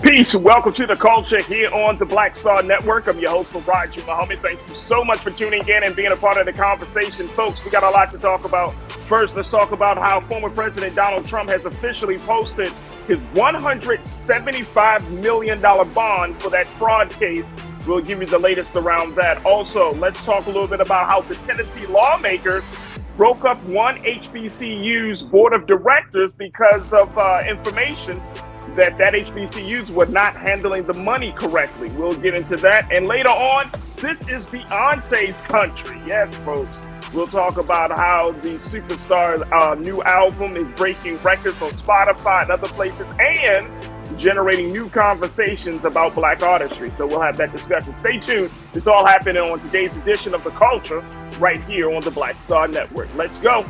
Peace. Welcome to the culture here on the Black Star Network. I'm your host, Farajii. Thank you so much for tuning in and being a part of the conversation. Folks, we got a lot to talk about. First, let's talk about how former President Donald Trump has officially posted his $175 million bond for that fraud case. We'll give you the latest around that. Also, let's talk a little bit about how the Tennessee lawmakers broke up one HBCU's board of directors because of information that HBCUs were not handling the money correctly. We'll get into that. And later on, this is Beyonce's country. Yes, folks. We'll talk about how the superstar's new album is breaking records on Spotify and other places and generating new conversations about Black artistry. So we'll have that discussion. Stay tuned. It's all happening on today's edition of The Culture right here on the Black Star Network. Let's go.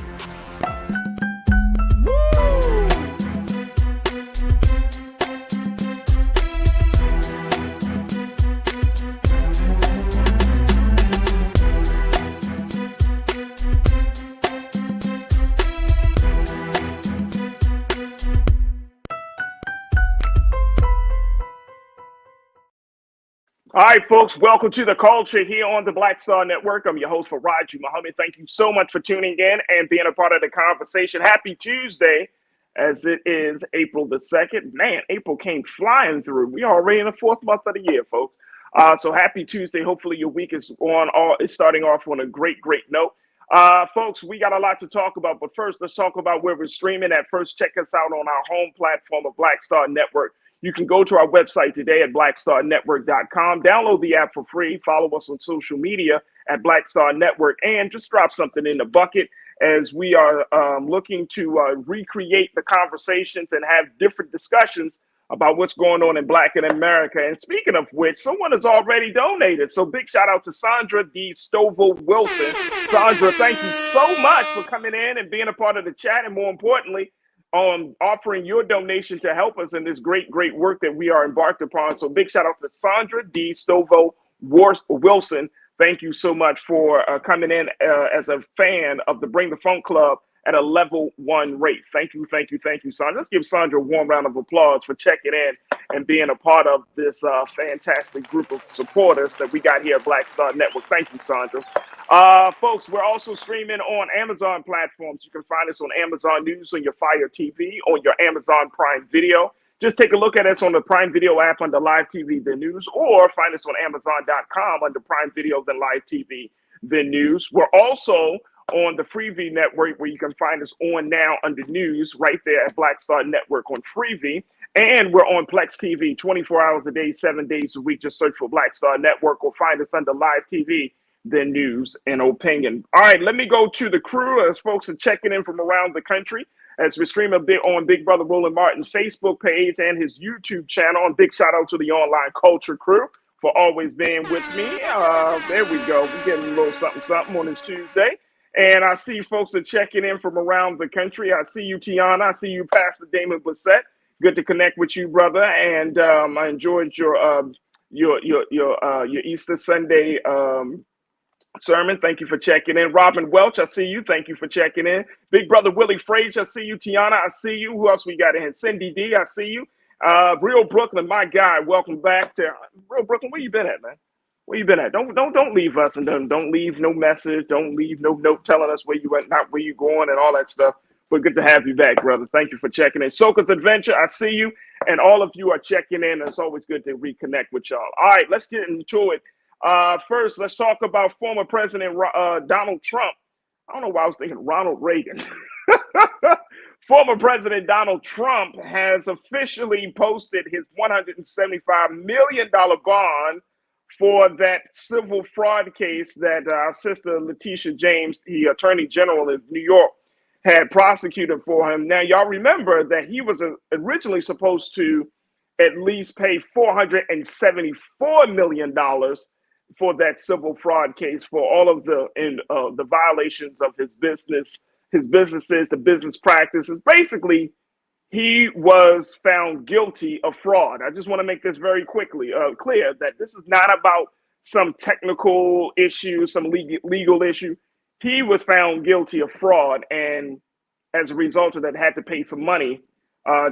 All right, folks, welcome to the culture here on the Black Star Network. I'm your host, Farajii. Thank you so much for tuning in and being a part of the conversation. Happy Tuesday, as it is April the 2nd. Man, April came flying through. We are already in the fourth month of the year, folks. So happy Tuesday. Hopefully your week is starting off on a great note. Folks, we got a lot to talk about, but first, let's talk about where we're streaming at. First, check us out on our home platform of Black Star Network. You can go to our website today at blackstarnetwork.com. Download the app for free. Follow us on social media at Black Star Network, and just drop something in the bucket as we are looking to recreate the conversations and have different discussions about what's going on in Black in America. And speaking of which, someone has already donated. So big shout out to Sandra D. Stovall Wilson. Sandra, thank you so much for coming in and being a part of the chat, and more importantly, offering your donation to help us in this great work that we are embarked upon. So big shout out to Sandra D. Stovall Wilson. Thank you so much for coming in as a fan of the Bring the Funk Club at a level 1 rate. Thank you, Sandra. Let's give Sandra a warm round of applause for checking in and being a part of this fantastic group of supporters that we got here at Black Star Network. Thank you, Sandra. Folks, we're also streaming on Amazon platforms. You can find us on Amazon News, on your Fire TV, on your Amazon Prime Video. Just take a look at us on the Prime Video app under Live TV, then News, or find us on Amazon.com under Prime Video, then Live TV, then News. We're also on the Freevee network, where you can find us on now under News, right there at Black Star Network on Freevee. And we're on Plex TV 24 hours a day, 7 days a week. Just search for Black Star Network, or find us under Live TV, then News and Opinion. All right, let me go to the crew as folks are checking in from around the country as we stream a bit on Big Brother Roland Martin's Facebook page and his YouTube channel. And big shout out to the online culture crew for always being with me. There we go. We're getting a little something on this Tuesday. And I see folks are checking in from around the country. I see you, Tiana. I see you, Pastor Damon Bissett. Good to connect with you, brother. And I enjoyed your Easter Sunday sermon. Thank you for checking in. Robin Welch, I see you. Thank you for checking in. Big brother Willie Frazier, I see you. Tiana, I see you. Who else we got in here? Cindy D, I see you. Real Brooklyn, my guy. Welcome back to Real Brooklyn. Where you been at, man? Where you been at? Don't leave us, and don't leave no message. Don't leave no note telling us where you went, not where you going, and all that stuff. But good to have you back, brother. Thank you for checking in. Soka's Adventure, I see you, and all of you are checking in. It's always good to reconnect with y'all. All right, let's get into it. First, let's talk about former President Donald Trump. I don't know why I was thinking Ronald Reagan. Former President Donald Trump has officially posted his $175 million bond for that civil fraud case that our sister Letitia James, the Attorney General of New York, had prosecuted for him. Now, y'all remember that he was originally supposed to at least pay $474 million for that civil fraud case, for all of the violations of his businesses, the business practices. Basically, he was found guilty of fraud. I just want to make this very quickly clear that this is not about some technical issue, some legal issue. He was found guilty of fraud, and as a result of that, had to pay some money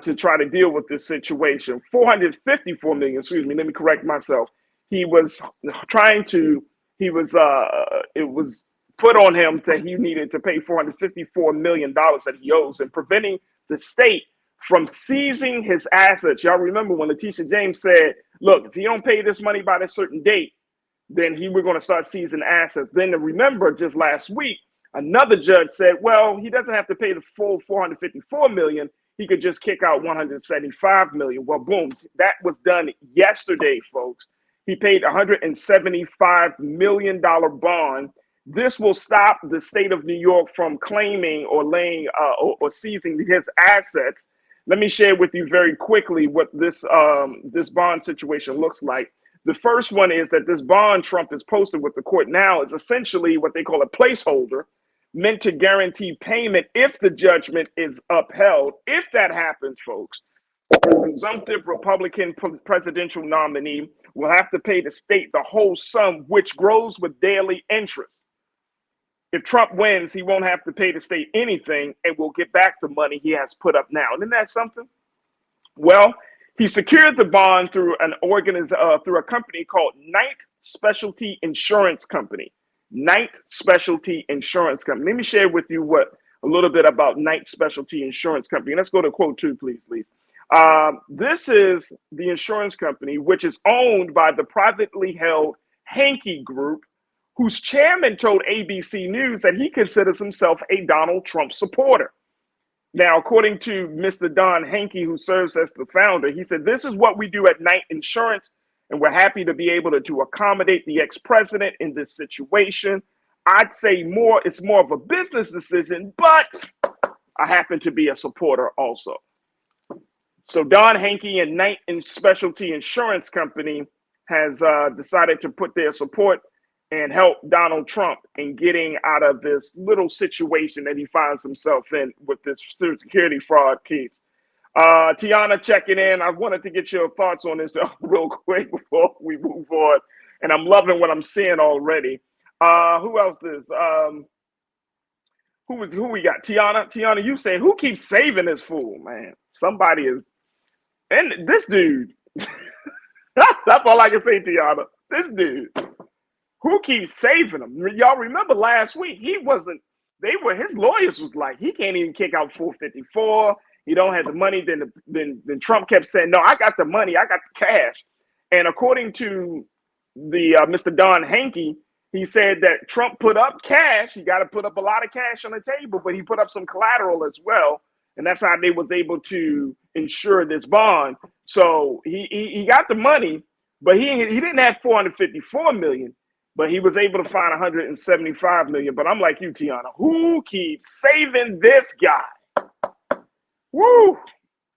to try to deal with this situation. 454 million, excuse me, let me correct myself. He was trying to, it was put on him that he needed to pay $454 million that he owes and preventing the state from seizing his assets. Y'all remember when Letitia James said, look, if he don't pay this money by this certain date, then we're going to start seizing assets. Then to remember just last week, another judge said, well, he doesn't have to pay the full 454 million. He could just kick out 175 million. Well, boom, that was done yesterday, folks. He paid $175 million bond. This will stop the state of New York from claiming or laying or seizing his assets. Let me share with you very quickly what this bond situation looks like. The first one is that this bond Trump is posted with the court now is essentially what they call a placeholder, meant to guarantee payment if the judgment is upheld. If that happens, folks, a presumptive Republican presidential nominee will have to pay the state the whole sum, which grows with daily interest. If Trump wins, he won't have to pay the state anything and will get back the money he has put up now. Isn't that something? Well, he secured the bond through through a company called Knight Specialty Insurance Company. Knight Specialty Insurance Company. Let me share with you a little bit about Knight Specialty Insurance Company. Let's go to quote 2, please. This is the insurance company, which is owned by the privately held Hankey Group, whose chairman told ABC News that he considers himself a Donald Trump supporter. Now, according to Mr. Don Hankey, who serves as the founder, he said, this is what we do at Knight Insurance, and we're happy to be able to accommodate the ex-president in this situation. I'd say it's more of a business decision, but I happen to be a supporter also. So Don Hankey and Knight Specialty Insurance Company has decided to put their support and help Donald Trump in getting out of this little situation that he finds himself in with this security fraud case. Tiana checking in. I wanted to get your thoughts on this real quick before we move on. And I'm loving what I'm seeing already. Who else is? Who we got? Tiana, you say, who keeps saving this fool, man? Somebody is. And this dude. That's all I can say, Tiana. This dude. Who keeps saving him? Y'all remember last week, his lawyers was like, he can't even kick out 454. He don't have the money. Then Trump kept saying, no, I got the money. I got the cash. And according to the Mr. Don Hankey, he said that Trump put up cash. He got to put up a lot of cash on the table, but he put up some collateral as well. And that's how they was able to insure this bond. So he got the money, but he didn't have 454 million. But he was able to find 175 million. But I'm like you, Tiana. Who keeps saving this guy? Woo!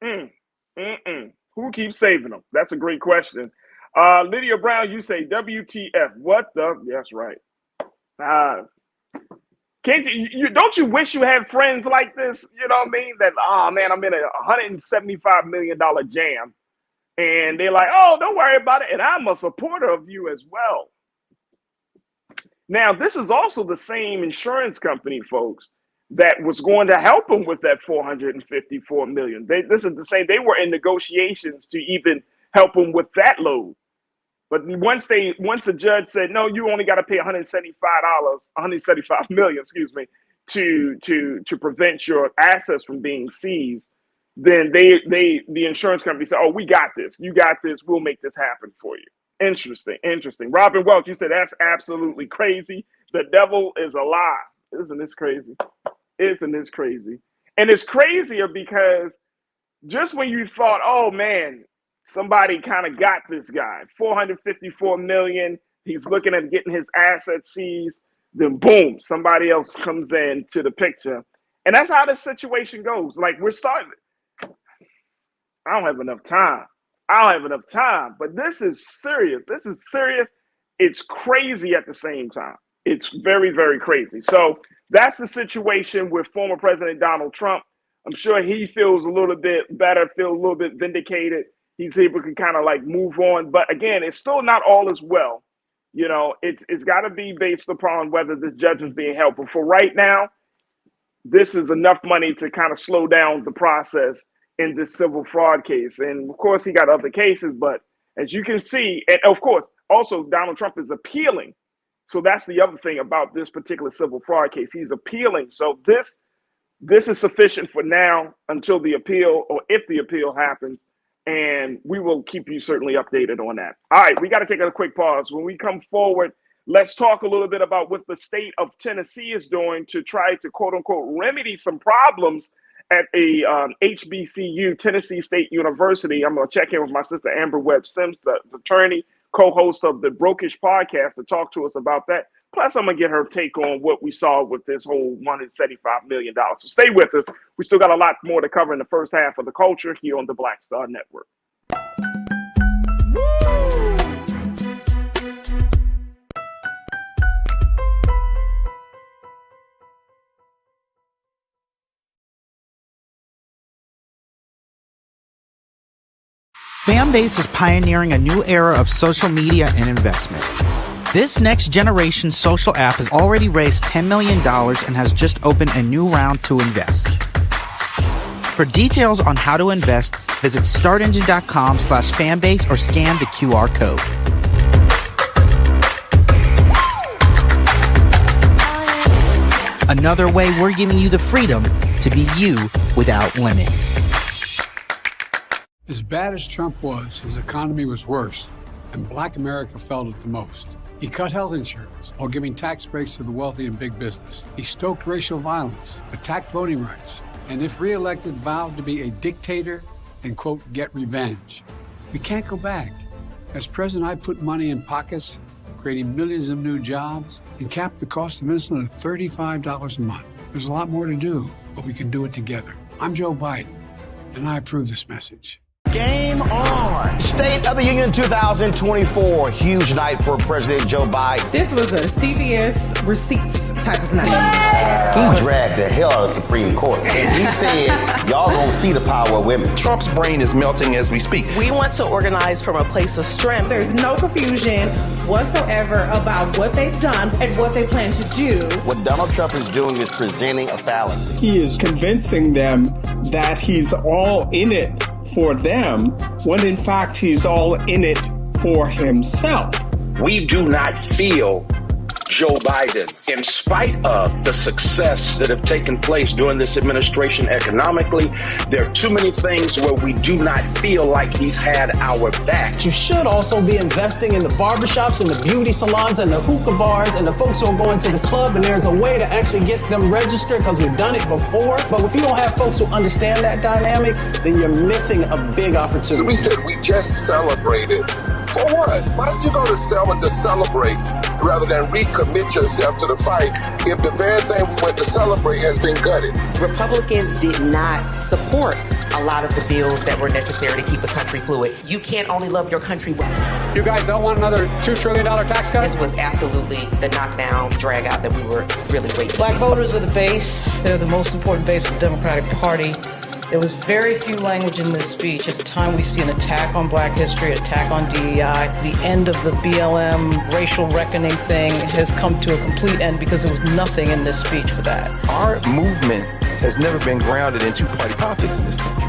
Who keeps saving him? That's a great question. Lydia Brown, you say WTF? What the? That's right. Can't don't you wish you had friends like this? You know what I mean? That man, I'm in a $175 million jam, and they're like, oh, don't worry about it, and I'm a supporter of you as well. Now, this is also the same insurance company, folks, that was going to help him with that 454 million. This is the same. They were in negotiations to even help him with that load. But once the judge said, no, you only got to pay $175 million, to prevent your assets from being seized, then the insurance company said, oh, we got this. You got this. We'll make this happen for you. Interesting. Robin Welch, you said that's absolutely crazy. The devil is alive. Isn't this crazy? And it's crazier because just when you thought, oh man, somebody kind of got this guy, 454 million, he's looking at getting his assets seized, then boom, somebody else comes in to the picture. And that's how this situation goes. Like we're starting. I don't have enough time, but this is serious. It's crazy at the same time. It's very, very crazy. So that's the situation with former President Donald Trump. I'm sure he feels a little bit better, feels a little bit vindicated. He's able to kind of like move on. But again, it's still not all as well. You know, it's got to be based upon whether this judge is being helpful. For right now, this is enough money to kind of slow down the process in this civil fraud case. And of course, he got other cases, but as you can see, and of course, also Donald Trump is appealing. So that's the other thing about this particular civil fraud case. He's appealing. So this is sufficient for now until the appeal, or if the appeal happens, and we will keep you certainly updated on that. All right, we got to take a quick pause. When we come forward, let's talk a little bit about what the state of Tennessee is doing to try to, quote unquote, remedy some problems at a HBCU, Tennessee State University. I'm going to check in with my sister Amber Webb Sims, the attorney, co-host of the Brokish podcast, to talk to us about that. Plus, I'm going to get her take on what we saw with this whole $175 million. So stay with us. We still got a lot more to cover in the first half of the culture here on the Black Star Network. Fanbase is pioneering a new era of social media and investment. This next generation social app has already raised $10 million and has just opened a new round to invest. For details on how to invest, visit startengine.com/fanbase or scan the QR code. Another way we're giving you the freedom to be you without limits. As bad as Trump was, his economy was worse, and Black America felt it the most. He cut health insurance while giving tax breaks to the wealthy and big business. He stoked racial violence, attacked voting rights, and if reelected, vowed to be a dictator and, quote, get revenge. We can't go back. As president, I put money in pockets, creating millions of new jobs, and capped the cost of insulin at $35 a month. There's a lot more to do, but we can do it together. I'm Joe Biden, and I approve this message. Game on. State of the Union 2024. Huge night for President Joe Biden. This was a CBS receipts type of night. He dragged the hell out of the Supreme Court. And he said, y'all gonna see the power of women. Trump's brain is melting as we speak. We want to organize from a place of strength. There's no confusion whatsoever about what they've done and what they plan to do. What Donald Trump is doing is presenting a fallacy. He is convincing them that he's all in it for them, when in fact he's all in it for himself. We do not feel Joe Biden, in spite of the success that have taken place during this administration economically. There are too many things where we do not feel like he's had our back. You should also be investing in the barbershops and the beauty salons and the hookah bars and the folks who are going to the club, and there's a way to actually get them registered because we've done it before. But if you don't have folks who understand that dynamic, then you're missing a big opportunity. So we said we just celebrated. For what? Why don't you go to sell and to celebrate rather than recommit yourself to the fight if the very thing we went to celebrate has been gutted? Republicans did not support a lot of the bills that were necessary to keep the country fluid. You can't only love your country. You guys don't want another $2 trillion tax cut? This was absolutely the knockdown, drag out that we were really waiting. Black voters are the base. They're the most important base of the Democratic Party. There was very few language in this speech. At the time, we see an attack on Black history, attack on DEI. The end of the BLM racial reckoning thing has come to a complete end because there was nothing in this speech for that. Our movement has never been grounded in two-party politics in this country.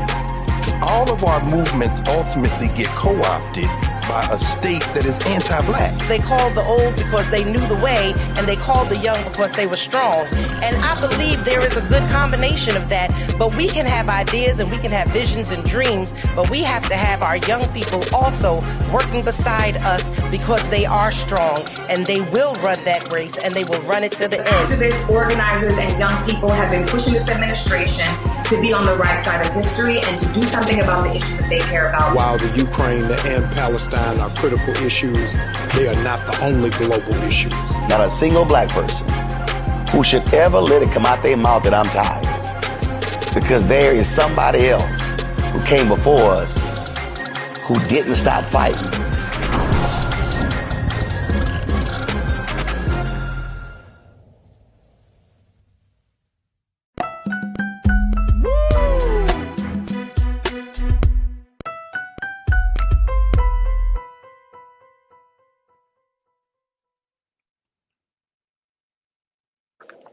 All of our movements ultimately get co-opted by a state that is anti-Black. They called the old because they knew the way, and they called the young because they were strong. And I believe there is a good combination of that. But we can have ideas and we can have visions and dreams, but we have to have our young people also working beside us because they are strong and they will run that race and they will run it to the end. Activists, organizers, and young people have been pushing this administration to be on the right side of history and to do something about the issues that they care about. While the Ukraine and Palestine are critical issues, they are not the only global issues. Not a single Black person who should ever let it come out their mouth that I'm tired. Because there is somebody else who came before us who didn't stop fighting.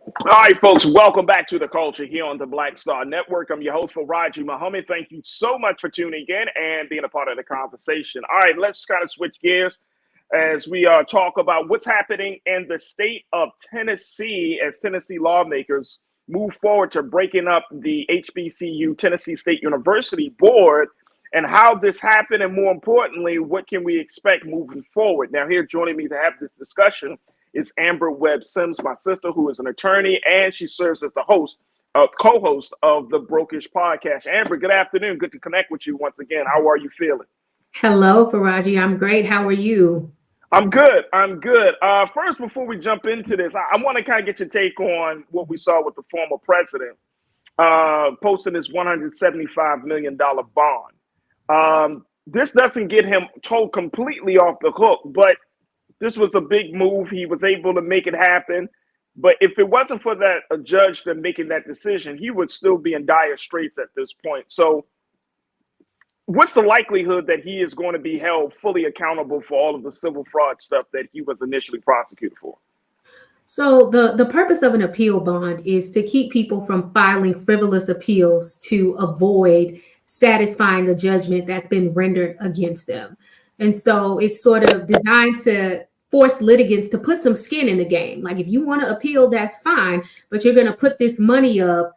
All right, folks, welcome back to The Culture here on the Black Star Network. I'm your host, Farajii Muhammad. Thank you so much for tuning in and being a part of the conversation. All right, let's kind of switch gears as we talk about what's happening in the state of Tennessee as Tennessee lawmakers move forward to breaking up the HBCU, Tennessee State University Board, and how this happened, and more importantly, what can we expect moving forward. Now, here joining me to have this discussion is Amber Webb Sims, my sister, who is an attorney, and she serves as the co-host of the Brokish podcast. Amber, good afternoon. Good to connect with you once again. How are you feeling? Hello, Farajii. I'm great. How are you? I'm good. First, before we jump into this, I want to kind of get your take on what we saw with the former president posting his $175 million bond. This doesn't get him told completely off the hook, but this was a big move. He was able to make it happen. But if it wasn't for that a judge then making that decision, he would still be in dire straits at this point. So what's the likelihood that he is going to be held fully accountable for all of the civil fraud stuff that he was initially prosecuted for? So the purpose of an appeal bond is to keep people from filing frivolous appeals to avoid satisfying a judgment that's been rendered against them. And so it's sort of designed to force litigants to put some skin in the game. Like, if you want to appeal, that's fine, but you're going to put this money up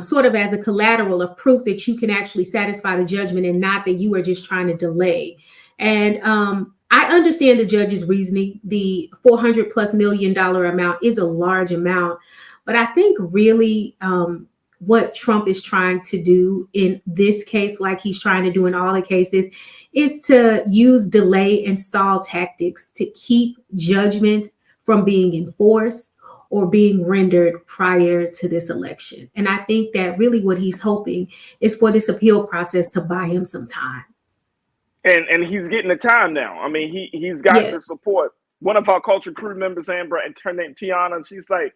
sort of as a collateral of proof that you can actually satisfy the judgment and not that you are just trying to delay. And I understand the judge's reasoning. The $400+ million amount is a large amount, but I think really what Trump is trying to do in this case, like he's trying to do in all the cases, is to use delay and stall tactics to keep judgments from being enforced or being rendered prior to this election. And I think that really what he's hoping is for this appeal process to buy him some time. And he's getting the time now. I mean, he's got the support. One of our culture crew members, Amber, and her name Tiana, she's like,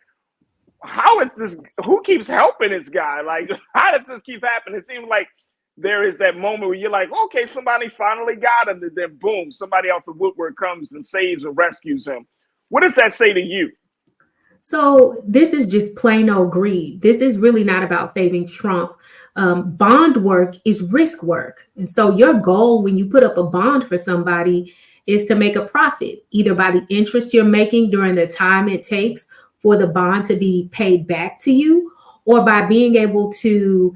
how is this? Who keeps helping this guy? Like, how does this keep happening? It seems like there is that moment where you're like, okay, somebody finally got him. And then boom, somebody out the woodwork comes and saves and rescues him. What does that say to you? So this is just plain old greed. This is really not about saving Trump. Bond work is risk work. And so your goal when you put up a bond for somebody is to make a profit, either by the interest you're making during the time it takes for the bond to be paid back to you, or by being able to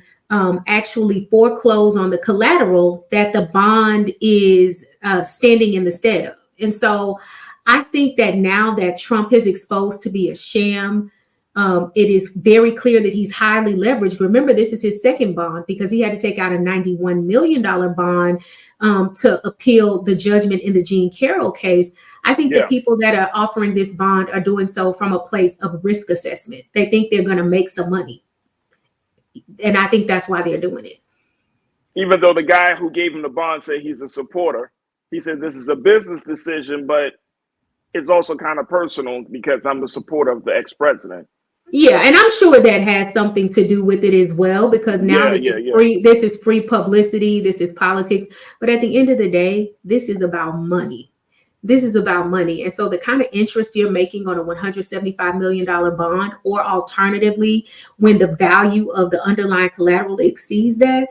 actually foreclose on the collateral that the bond is standing in the stead of. And so I think that now that Trump is exposed to be a sham, it is very clear that he's highly leveraged. Remember, this is his second bond because he had to take out a $91 million bond to appeal the judgment in the Jean Carroll case. I think the people that are offering this bond are doing so from a place of risk assessment. They think they're going to make some money. And I think that's why they're doing it. Even though the guy who gave him the bond said he's a supporter, he said this is a business decision, but it's also kind of personal because I'm the supporter of the ex-president. Yeah, and I'm sure that has something to do with it as well, because now this is free publicity, this is politics. But at the end of the day, this is about money. This is about money. And so the kind of interest you're making on a $175 million bond, or alternatively, when the value of the underlying collateral exceeds that,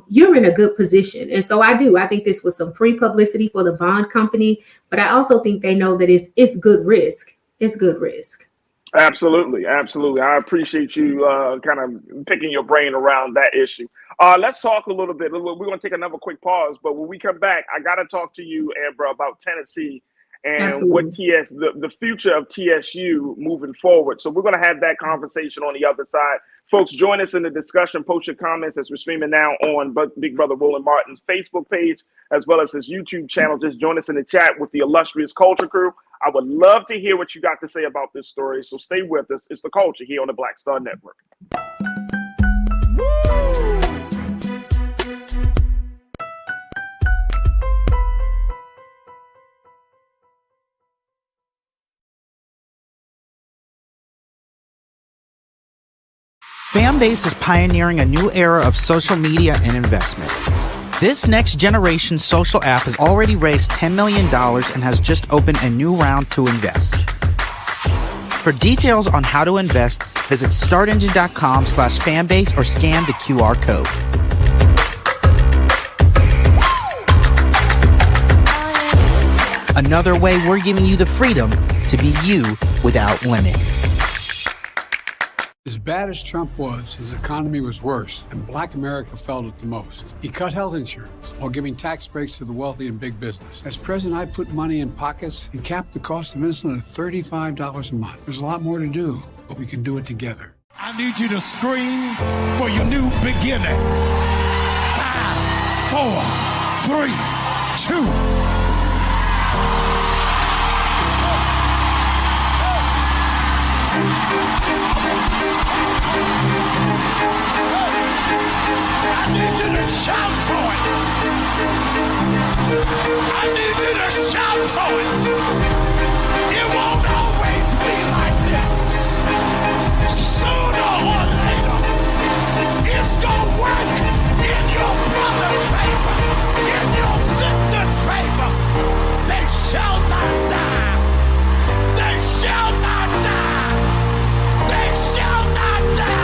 you're in a good position. And so I think this was some free publicity for the bond company, but I also think they know that it's good risk. It's good risk. Absolutely. I appreciate you kind of picking your brain around that issue. Let's talk a little bit. We're going to take another quick pause, but when we come back, I got to talk to you, Amber, about Tennessee and what the future of TSU moving forward. So we're going to have that conversation on the other side. Folks, join us in the discussion. Post your comments as we're streaming now on Big Brother Roland Martin's Facebook page, as well as his YouTube channel. Just join us in the chat with the illustrious culture crew. I would love to hear what you got to say about this story. So stay with us. It's The Culture here on the Black Star Network. Fanbase is pioneering a new era of social media and investment. This next generation social app has already raised $10 million and has just opened a new round to invest. For details on how to invest, visit startengine.com/fanbase or scan the QR code. Another way we're giving you the freedom to be you without limits. As bad as Trump was, his economy was worse, and Black America felt it the most. He cut health insurance while giving tax breaks to the wealthy and big business. As president, I put money in pockets and capped the cost of insulin at $35 a month. There's a lot more to do, but we can do it together. I need you to scream for your new beginning. 5, 4, 3, 2. I need you to shout for it. I need you to shout for it. It won't always be like this. Sooner or later, it's gonna work in your brother's favor, in your sister's favor. They shall not die. They shall not die. They shall not die.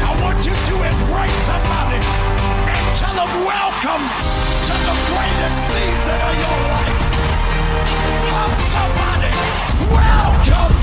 I want you to embrace somebody and tell them welcome to the greatest season of your life. Hug somebody, welcome.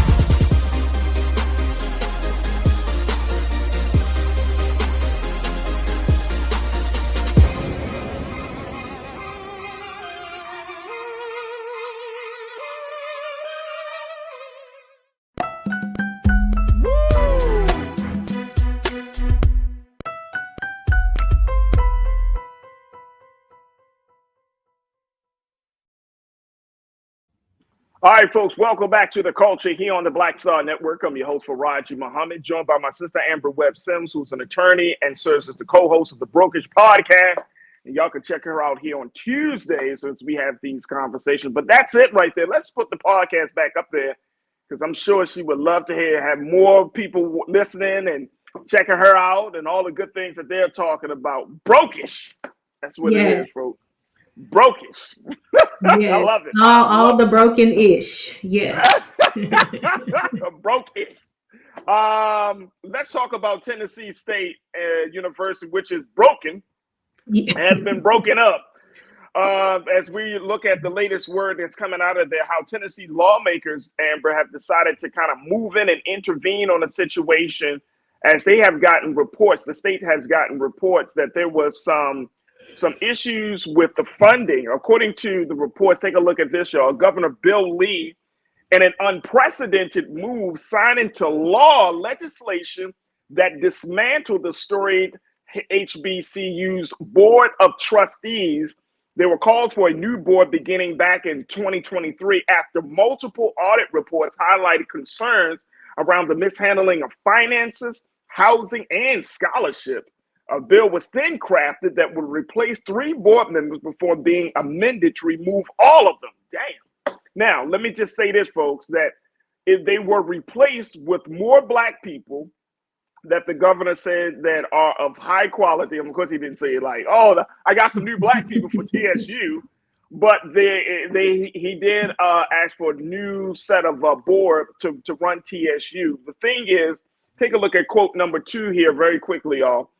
All right, folks, welcome back to The Culture here on the Black Star Network. I'm your host, Farajii Muhammad, joined by my sister, Amber Webb Sims, who's an attorney and serves as the co-host of the Brokerage Podcast. And y'all can check her out here on Tuesdays as we have these conversations. But that's it right there. Let's put the podcast back up there because I'm sure she would love to have more people listening and checking her out and all the good things that they're talking about. Brokish. That's what it is, folks. Brokish. Yes. I love it. All the broken-ish. Yes. Brokish. Let's talk about Tennessee State University, which is broken, has been broken up. As we look at the latest word that's coming out of there, how Tennessee lawmakers, Amber, have decided to kind of move in and intervene on a situation as they have gotten reports. The state has gotten reports that there was some issues with the funding. According to the reports, take a look at this, y'all. Governor Bill Lee, in an unprecedented move, signed into law legislation that dismantled the storied HBCU's Board of Trustees. There were calls for a new board beginning back in 2023 after multiple audit reports highlighted concerns around the mishandling of finances, housing, and scholarship. A bill was then crafted that would replace 3 board members before being amended to remove all of them. Damn. Now, let me just say this, folks, that if they were replaced with more Black people that the governor said that are of high quality, and of course he didn't say it like, oh, I got some new Black people for TSU, but he did ask for a new set of board to run TSU. The thing is, take a look at quote number 2 here very quickly, y'all.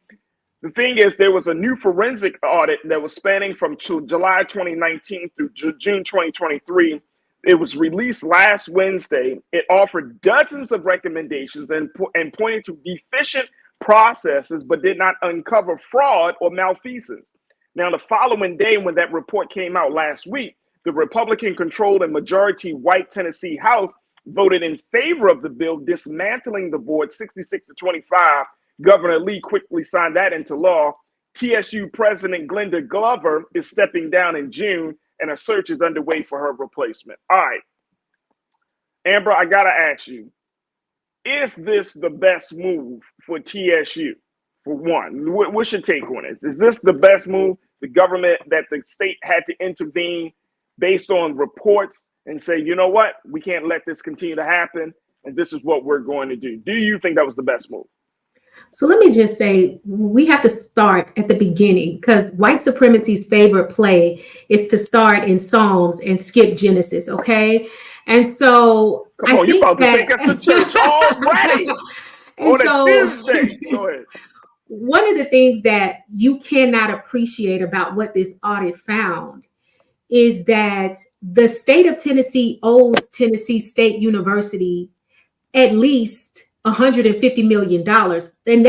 The thing is, there was a new forensic audit that was spanning from July 2019 through June 2023. It was released last Wednesday. It offered dozens of recommendations and pointed to deficient processes, but did not uncover fraud or malfeasance. Now, the following day, when that report came out last week, the Republican-controlled and majority-white Tennessee House voted in favor of the bill, dismantling the board 66-25. Governor Lee quickly signed that into law. TSU President Glenda Glover is stepping down in June, and a search is underway for her replacement. All right, Amber, I gotta ask you, is this the best move for TSU? For one, what's your take on it? Is this the best move? The government, that the state had to intervene based on reports and say, you know what, we can't let this continue to happen, and this is what we're going to do. Do you think that was the best move? So let me just say, we have to start at the beginning, because white supremacy's favorite play is to start in Psalms and skip Genesis, okay? And so Come on, you about to take us to church already on a Tuesday. Go ahead. One of the things that you cannot appreciate about what this audit found is that the state of Tennessee owes Tennessee State University at least $150 million. And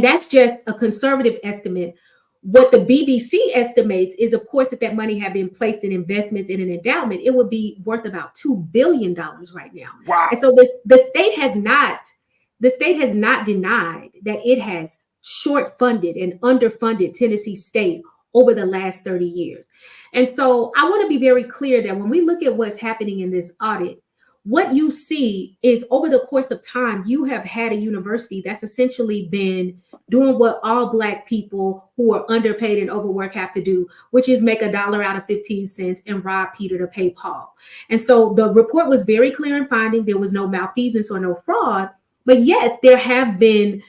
that's just a conservative estimate. What the BBC estimates is, of course, that money had been placed in investments in an endowment. It would be worth about $2 billion right now. Wow. And so the state has not denied that it has short funded and underfunded Tennessee State over the last 30 years. And so I want to be very clear that when we look at what's happening in this audit, what you see is over the course of time, you have had a university that's essentially been doing what all Black people who are underpaid and overworked have to do, which is make $1 out of 15 cents and rob Peter to pay Paul. And so the report was very clear in finding there was no malfeasance or no fraud, but yes, there have been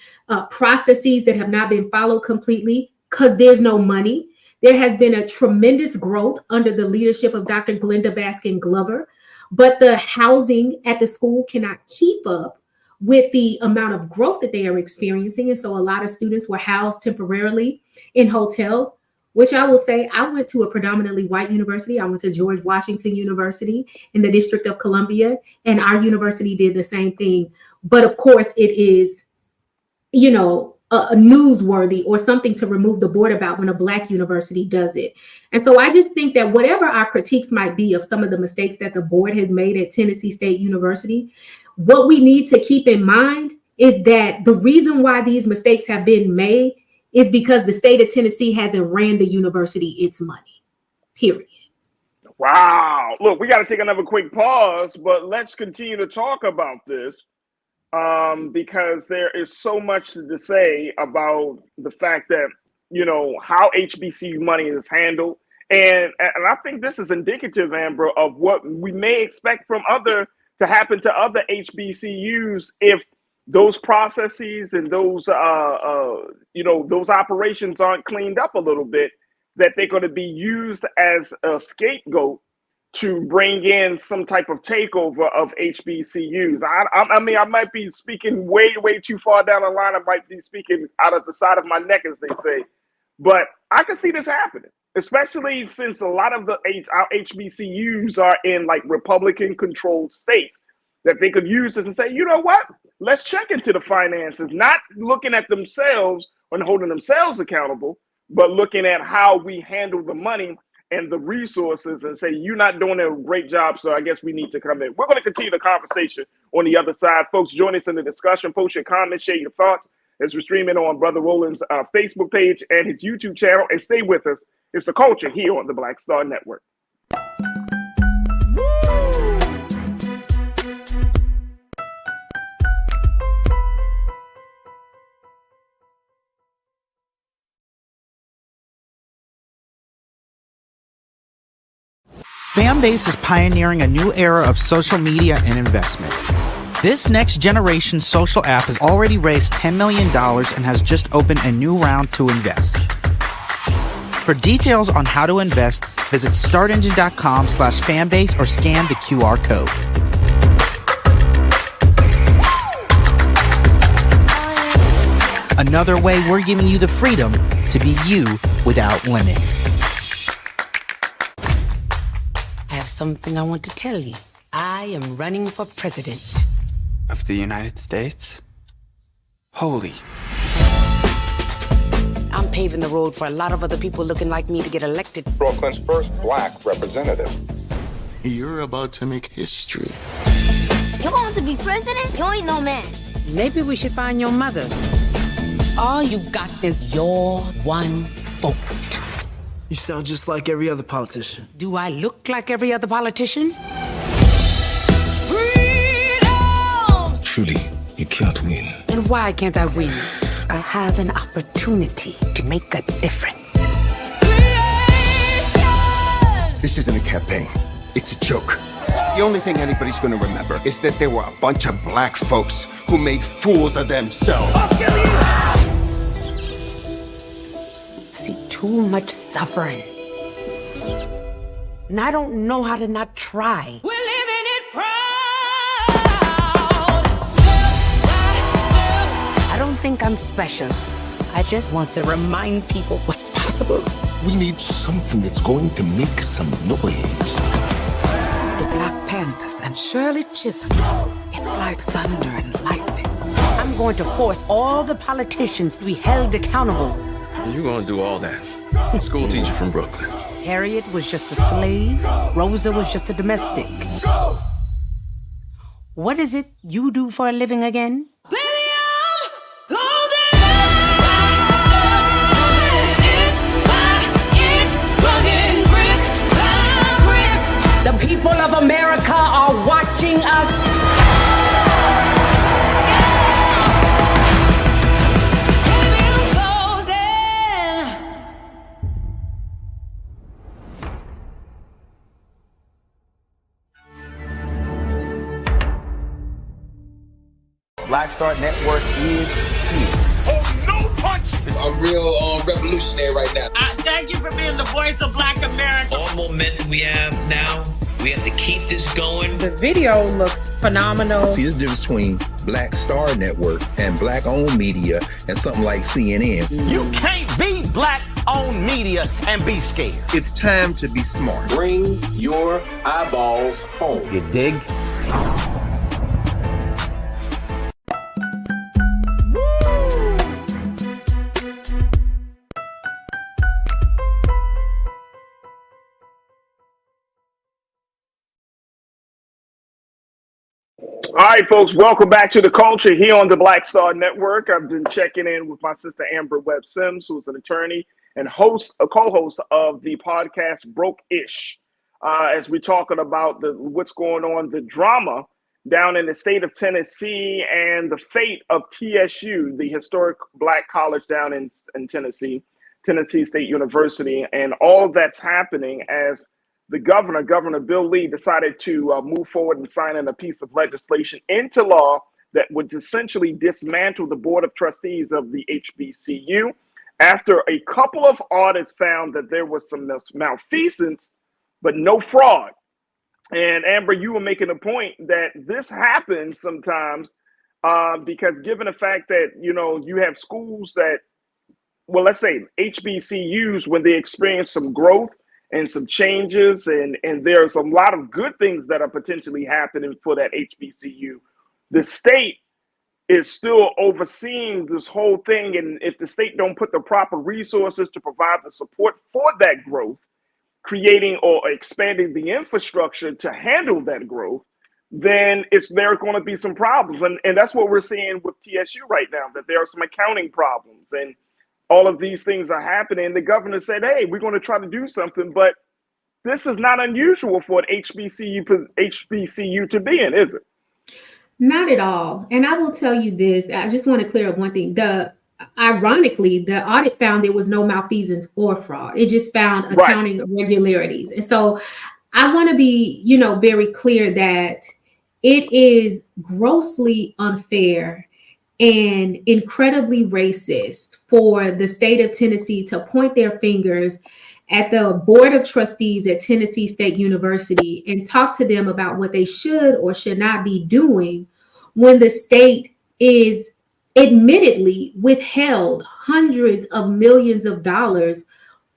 processes that have not been followed completely because there's no money. There has been a tremendous growth under the leadership of Dr. Glenda Baskin Glover, but the housing at the school cannot keep up with the amount of growth that they are experiencing. And so a lot of students were housed temporarily in hotels, which I will say, I went to a predominantly white university. I went to George Washington University in the District of Columbia, and our university did the same thing. But of course, it is, a newsworthy or something to remove the board about when a Black university does it. And so I just think that whatever our critiques might be of some of the mistakes that the board has made at Tennessee State University, what we need to keep in mind is that the reason why these mistakes have been made is because the state of Tennessee hasn't ran the university its money, period. Wow. Look, we got to take another quick pause, but let's continue to talk about this. Because there is so much to say about the fact that, how HBCU money is handled. And I think this is indicative, Amber, of what we may expect to happen to other HBCUs if those processes and those operations aren't cleaned up a little bit, that they're going to be used as a scapegoat to bring in some type of takeover of HBCUs. I mean, I might be speaking way, way too far down the line. I might be speaking out of the side of my neck, as they say. But I can see this happening, especially since a lot of our HBCUs are in like Republican-controlled states, that they could use this and say, you know what? Let's check into the finances, not looking at themselves and holding themselves accountable, but looking at how we handle the money and the resources and say, you're not doing a great job, so I guess we need to come in. We're going to continue the conversation on the other side. Folks, join us in the discussion. Post your comments, share your thoughts as we're streaming on Brother Roland's Facebook page and his YouTube channel. And stay with us. It's The Culture here on the Black Star Network. Fanbase is pioneering a new era of social media and investment. This next generation social app has already raised $10 million and has just opened a new round to invest. For details on how to invest, visit startengine.com/fanbase or scan the QR code. Another way we're giving you the freedom to be you without limits. I have something I want to tell you. I am running for president. Of the United States? Holy. I'm paving the road for a lot of other people looking like me to get elected. Brooklyn's first Black representative. You're about to make history. You want to be president? You ain't no man. Maybe we should find your mother. All you got is your one vote. You sound just like every other politician. Do I look like every other politician? Truly, you can't win. And why can't I win? I have an opportunity to make a difference. This isn't a campaign. It's a joke. The only thing anybody's gonna remember is that there were a bunch of black folks who made fools of themselves. I'll kill you! See too much suffering. And I don't know how to not try. We're living it proud. think I'm special. I just want to remind people what's possible. We need something that's going to make some noise. The Black Panthers and Shirley Chisholm. It's like thunder and lightning. I'm going to force all the politicians to be held accountable. You gonna do all that? School teacher from Brooklyn. Harriet was just a slave. Rosa was just a domestic. What is it you do for a living again? The people of America are watching us. Black Star Network is here. Oh, no punch! I'm real revolutionary right now. Thank you for being the voice of Black America. All momentum we have now, we have to keep this going. The video looks phenomenal. See, there's a difference between Black Star Network and black-owned media and something like CNN. You can't be black-owned media and be scared. It's time to be smart. Bring your eyeballs home. You dig? All right, folks, welcome back to The Culture here on the Black Star Network. I've been checking in with my sister Amber Webb Sims, who's an attorney and a co-host of the podcast Broke-ish, as we're talking about what's going on, the drama down in the state of Tennessee and the fate of TSU, the historic black college down in Tennessee, Tennessee State University, and all that's happening as the Governor Bill Lee, decided to move forward and sign in a piece of legislation into law that would essentially dismantle the Board of Trustees of the HBCU after a couple of audits found that there was some malfeasance, but no fraud. And Amber, you were making a point that this happens sometimes because given the fact that, you have schools that, well, let's say HBCUs, when they experience some growth and some changes, and there's a lot of good things that are potentially happening for that HBCU. The state is still overseeing this whole thing, and if the state don't put the proper resources to provide the support for that growth, creating or expanding the infrastructure to handle that growth, then there are going to be some problems. And that's what we're seeing with TSU right now, that there are some accounting problems, and all of these things are happening. The governor said, hey, we're going to try to do something, but this is not unusual for an HBCU to be in, is it? Not at all. And I will tell you this, I just want to clear up one thing. Ironically, the audit found there was no malfeasance or fraud. It just found accounting irregularities. And so I want to be, very clear that it is grossly unfair and incredibly racist for the state of Tennessee to point their fingers at the Board of Trustees at Tennessee State University and talk to them about what they should or should not be doing when the state is admittedly withheld hundreds of millions of dollars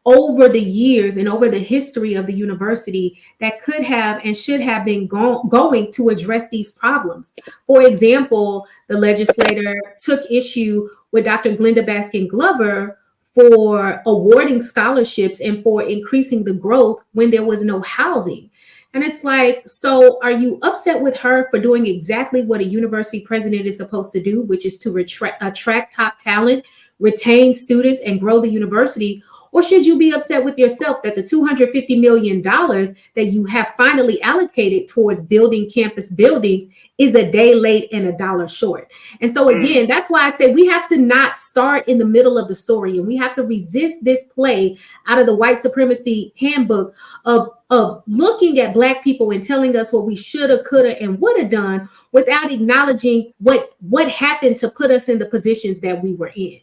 over the years and over the history of the university that could have and should have been going to address these problems. For example, the legislator took issue with Dr. Glenda Baskin Glover for awarding scholarships and for increasing the growth when there was no housing. And it's like, so are you upset with her for doing exactly what a university president is supposed to do, which is to attract top talent, retain students, and grow the university? Or should you be upset with yourself that the $250 million that you have finally allocated towards building campus buildings is a day late and $1 short? And so again, that's why I say we have to not start in the middle of the story, and we have to resist this play out of the white supremacy handbook of looking at Black people and telling us what we shoulda, coulda, and woulda done without acknowledging what happened to put us in the positions that we were in.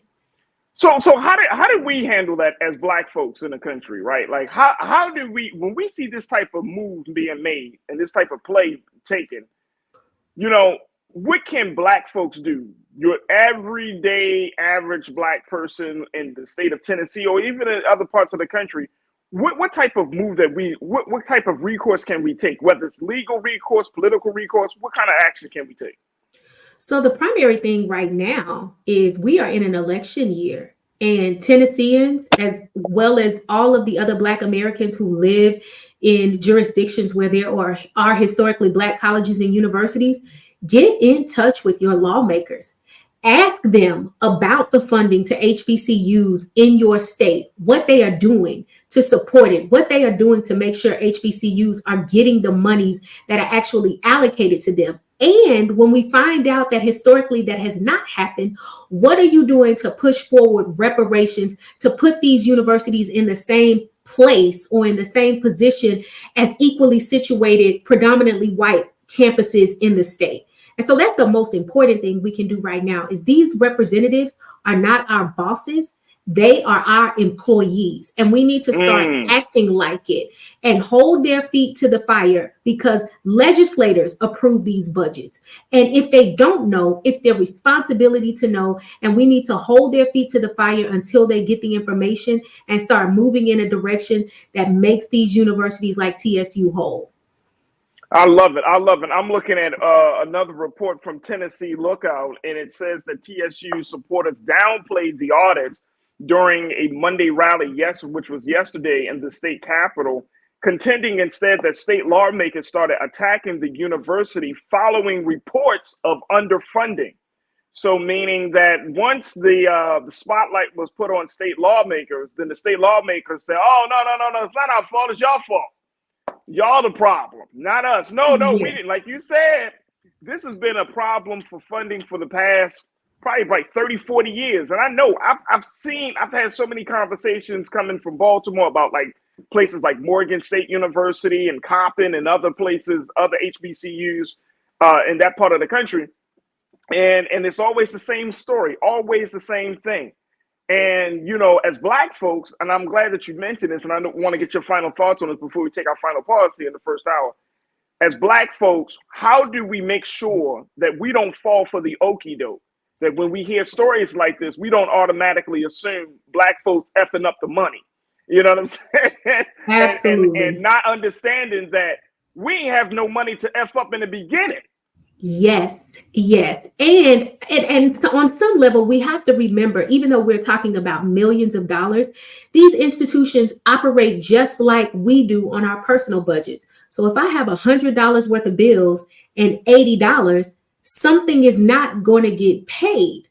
So how did we handle that as Black folks in the country, right? Like how do we, when we see this type of move being made and this type of play taken, what can Black folks do? Your everyday average Black person in the state of Tennessee or even in other parts of the country, what type of move what type of recourse can we take? Whether it's legal recourse, political recourse, what kind of action can we take? So the primary thing right now is we are in an election year, and Tennesseans, as well as all of the other Black Americans who live in jurisdictions where there are historically Black colleges and universities, get in touch with your lawmakers. Ask them about the funding to HBCUs in your state, what they are doing to support it, what they are doing to make sure HBCUs are getting the monies that are actually allocated to them. And when we find out that historically that has not happened, what are you doing to push forward reparations to put these universities in the same place or in the same position as equally situated, predominantly white campuses in the state? And so that's the most important thing we can do right now is these representatives are not our bosses. They are our employees, and we need to start acting like it and hold their feet to the fire because legislators approve these budgets. And if they don't know, it's their responsibility to know, and we need to hold their feet to the fire until they get the information and start moving in a direction that makes these universities like TSU whole. I love it. I love it. I'm looking at another report from Tennessee Lookout, and it says that TSU supporters downplayed the audits during a Monday rally, which was yesterday in the state capitol, contending instead that state lawmakers started attacking the university following reports of underfunding. So meaning that once the spotlight was put on state lawmakers, then the state lawmakers said, oh, no, it's not our fault, it's y'all fault. Y'all the problem, not us. No, we didn't. Like you said, this has been a problem for funding for the past probably like 30, 40 years. And I know I've had so many conversations coming from Baltimore about like places like Morgan State University and Coppin and other places, other HBCUs in that part of the country. And it's always the same story, always the same thing. And, you know, as Black folks, and I'm glad that you mentioned this, and I want to get your final thoughts on this before we take our final pause here in the first hour. As Black folks, how do we make sure that we don't fall for the okie doke? That when we hear stories like this, we don't automatically assume Black folks effing up the money. You know what I'm saying? Absolutely. And not understanding that we ain't have no money to F up in the beginning. Yes. And on some level, we have to remember, even though we're talking about millions of dollars, these institutions operate just like we do on our personal budgets. So if I have $100 worth of bills and $80, something is not going to get paid.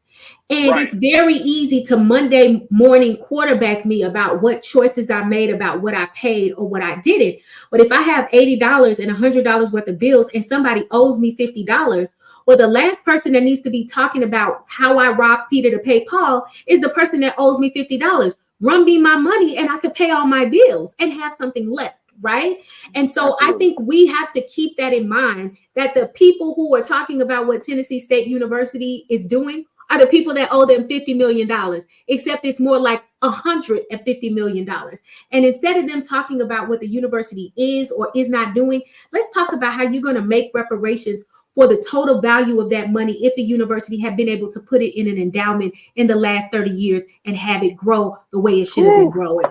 And It's very easy to Monday morning quarterback me about what choices I made, about what I paid or what I didn't. But if I have $80 and $100 worth of bills and somebody owes me $50, well, the last person that needs to be talking about how I robbed Peter to pay Paul is the person that owes me $50. Run me my money and I could pay all my bills and have something left. Right. And so I think we have to keep that in mind, that the people who are talking about what Tennessee State University is doing are the people that owe them $50 million, except it's more like $150 million. And instead of them talking about what the university is or is not doing, let's talk about how you're going to make reparations for the total value of that money if the university had been able to put it in an endowment in the last 30 years and have it grow the way it should have been growing.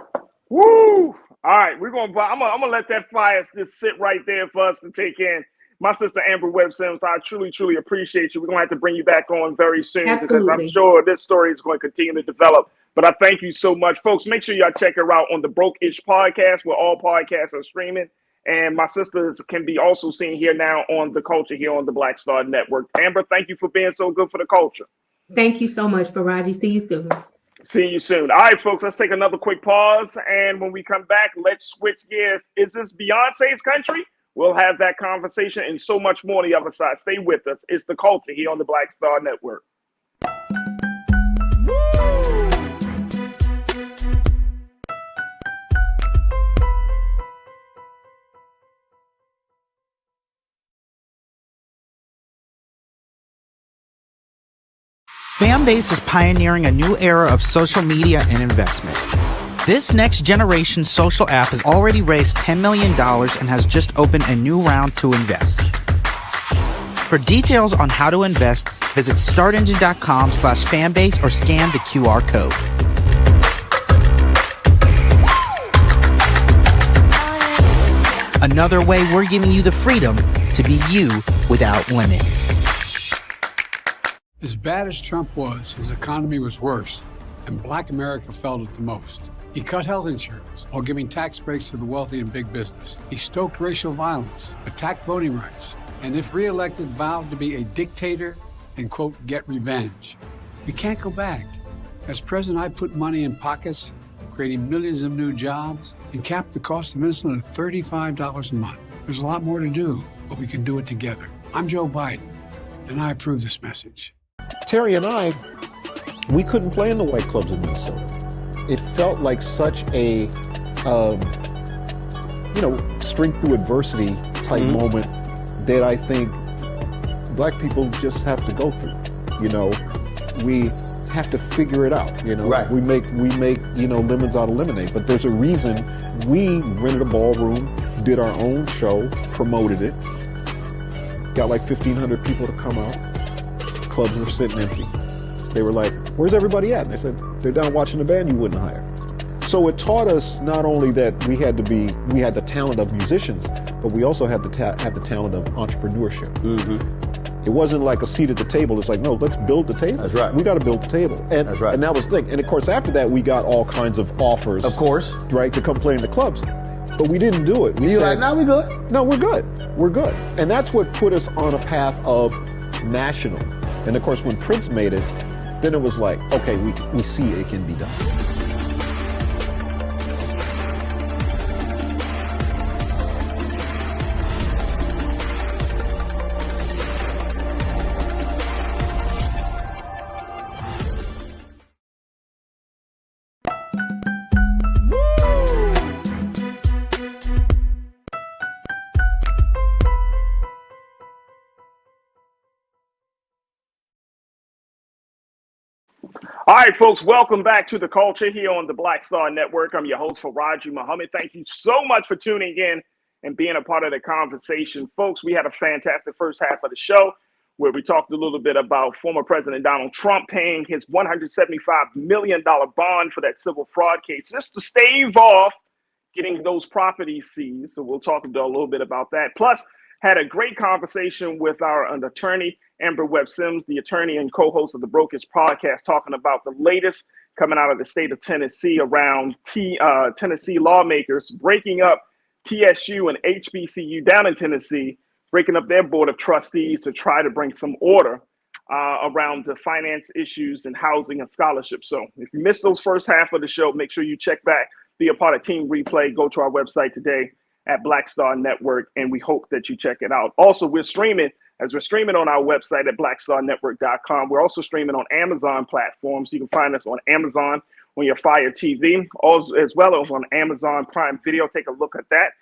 Woo! All right, I'm gonna let that fire just sit right there for us to take in. My sister Amber Webb Sims, I truly appreciate you. We're gonna have to bring you back on very soon because I'm sure this story is going to continue to develop. But I thank you so much, folks. Make sure y'all check her out on the Broke-ish podcast, where all podcasts are streaming. And my sisters can be also seen here now on The Culture here on the Black Star Network. Amber, thank you for being so good for the culture. Thank you so much, Farajii. See you soon. See you soon. All right, folks, let's take another quick pause. And when we come back, let's switch gears. Is this Beyonce's country? We'll have that conversation and so much more on the other side. Stay with us. It's The Culture here on the Black Star Network. Fanbase is pioneering a new era of social media and investment. This next generation social app has already raised $10 million and has just opened a new round to invest. For details on how to invest, visit startengine.com/fanbase or scan the QR code. Another way we're giving you the freedom to be you without limits. As bad as Trump was, his economy was worse, and Black America felt it the most. He cut health insurance while giving tax breaks to the wealthy and big business. He stoked racial violence, attacked voting rights, and if reelected, vowed to be a dictator and, quote, get revenge. We can't go back. As president, I put money in pockets, creating millions of new jobs, and capped the cost of insulin at $35 a month. There's a lot more to do, but we can do it together. I'm Joe Biden, and I approve this message. Terry and I, we couldn't play in the white clubs in Minnesota. It felt like such a, strength through adversity type moment that I think Black people just have to go through. We have to figure it out. Right. We make lemons out of lemonade. But there's a reason we rented a ballroom, did our own show, promoted it, got like 1,500 people to come out. Clubs were sitting empty. They were like, "Where's everybody at?" And I said, "They're down watching the band you wouldn't hire." So it taught us not only that we had the talent of musicians, but we also had to have the talent of entrepreneurship. It wasn't like a seat at the table. It's like, no, let's build the table. That's right. We got to build the table. And, That's right. And that was the thing. And of course, after that, we got all kinds of offers. Of course. Right, to come play in the clubs. But we didn't do it. We said, "No, we good." No, we're good. We're good. And that's what put us on a path of national. And of course, when Prince made it, then it was like, okay, we see it can be done. All right, folks, welcome back to The Culture here on the Black Star Network. I'm your host, Farajii Muhammad. Thank you so much for tuning in and being a part of the conversation. Folks, we had a fantastic first half of the show where we talked a little bit about former President Donald Trump paying his $175 million bond for that civil fraud case just to stave off getting those properties seized. So we'll talk a little bit about that. Plus, had a great conversation with our attorney, Amber Webb Sims, the attorney and co-host of the Brokers podcast, talking about the latest coming out of the state of Tennessee around Tennessee lawmakers breaking up TSU and HBCU down in Tennessee, breaking up their board of trustees to try to bring some order around the finance issues and housing and scholarship. So if you missed those first half of the show, make sure you check back, be a part of Team Replay, go to our website today at Black Star Network, and we hope that you check it out. Also, we're streaming on our website at blackstarnetwork.com. We're also streaming on Amazon platforms. You can find us on Amazon on your Fire TV, also, as well as on Amazon Prime Video. Take a look at that.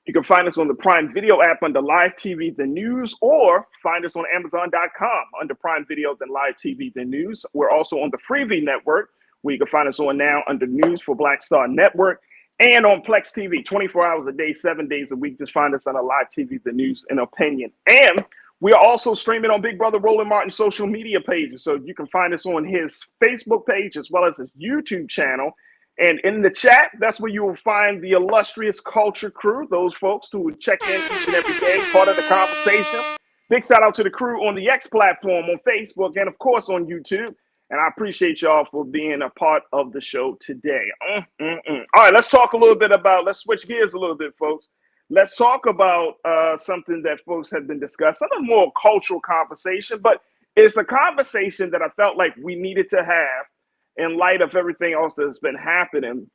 You can find us on the Prime Video app under Live TV, The News, or find us on Amazon.com under Prime Video, then Live TV, The News. We're also on the Freevee Network, where you can find us on now under News for Black Star Network, and on Plex TV, 24 hours a day, 7 days a week. Just find us on a Live TV, The News, and Opinion. And we are also streaming on Big Brother Roland Martin's social media pages. So you can find us on his Facebook page as well as his YouTube channel. And in the chat, that's where you will find the illustrious Culture crew, those folks who would check in each and every day, part of the conversation. Big shout out to the crew on the X platform, on Facebook, and of course on YouTube. And I appreciate y'all for being a part of the show today. All right, let's talk a little bit about, let's switch gears a little bit, folks. Let's talk about something that folks have been discussing, a more cultural conversation, but it's a conversation that I felt like we needed to have in light of everything else that's been happening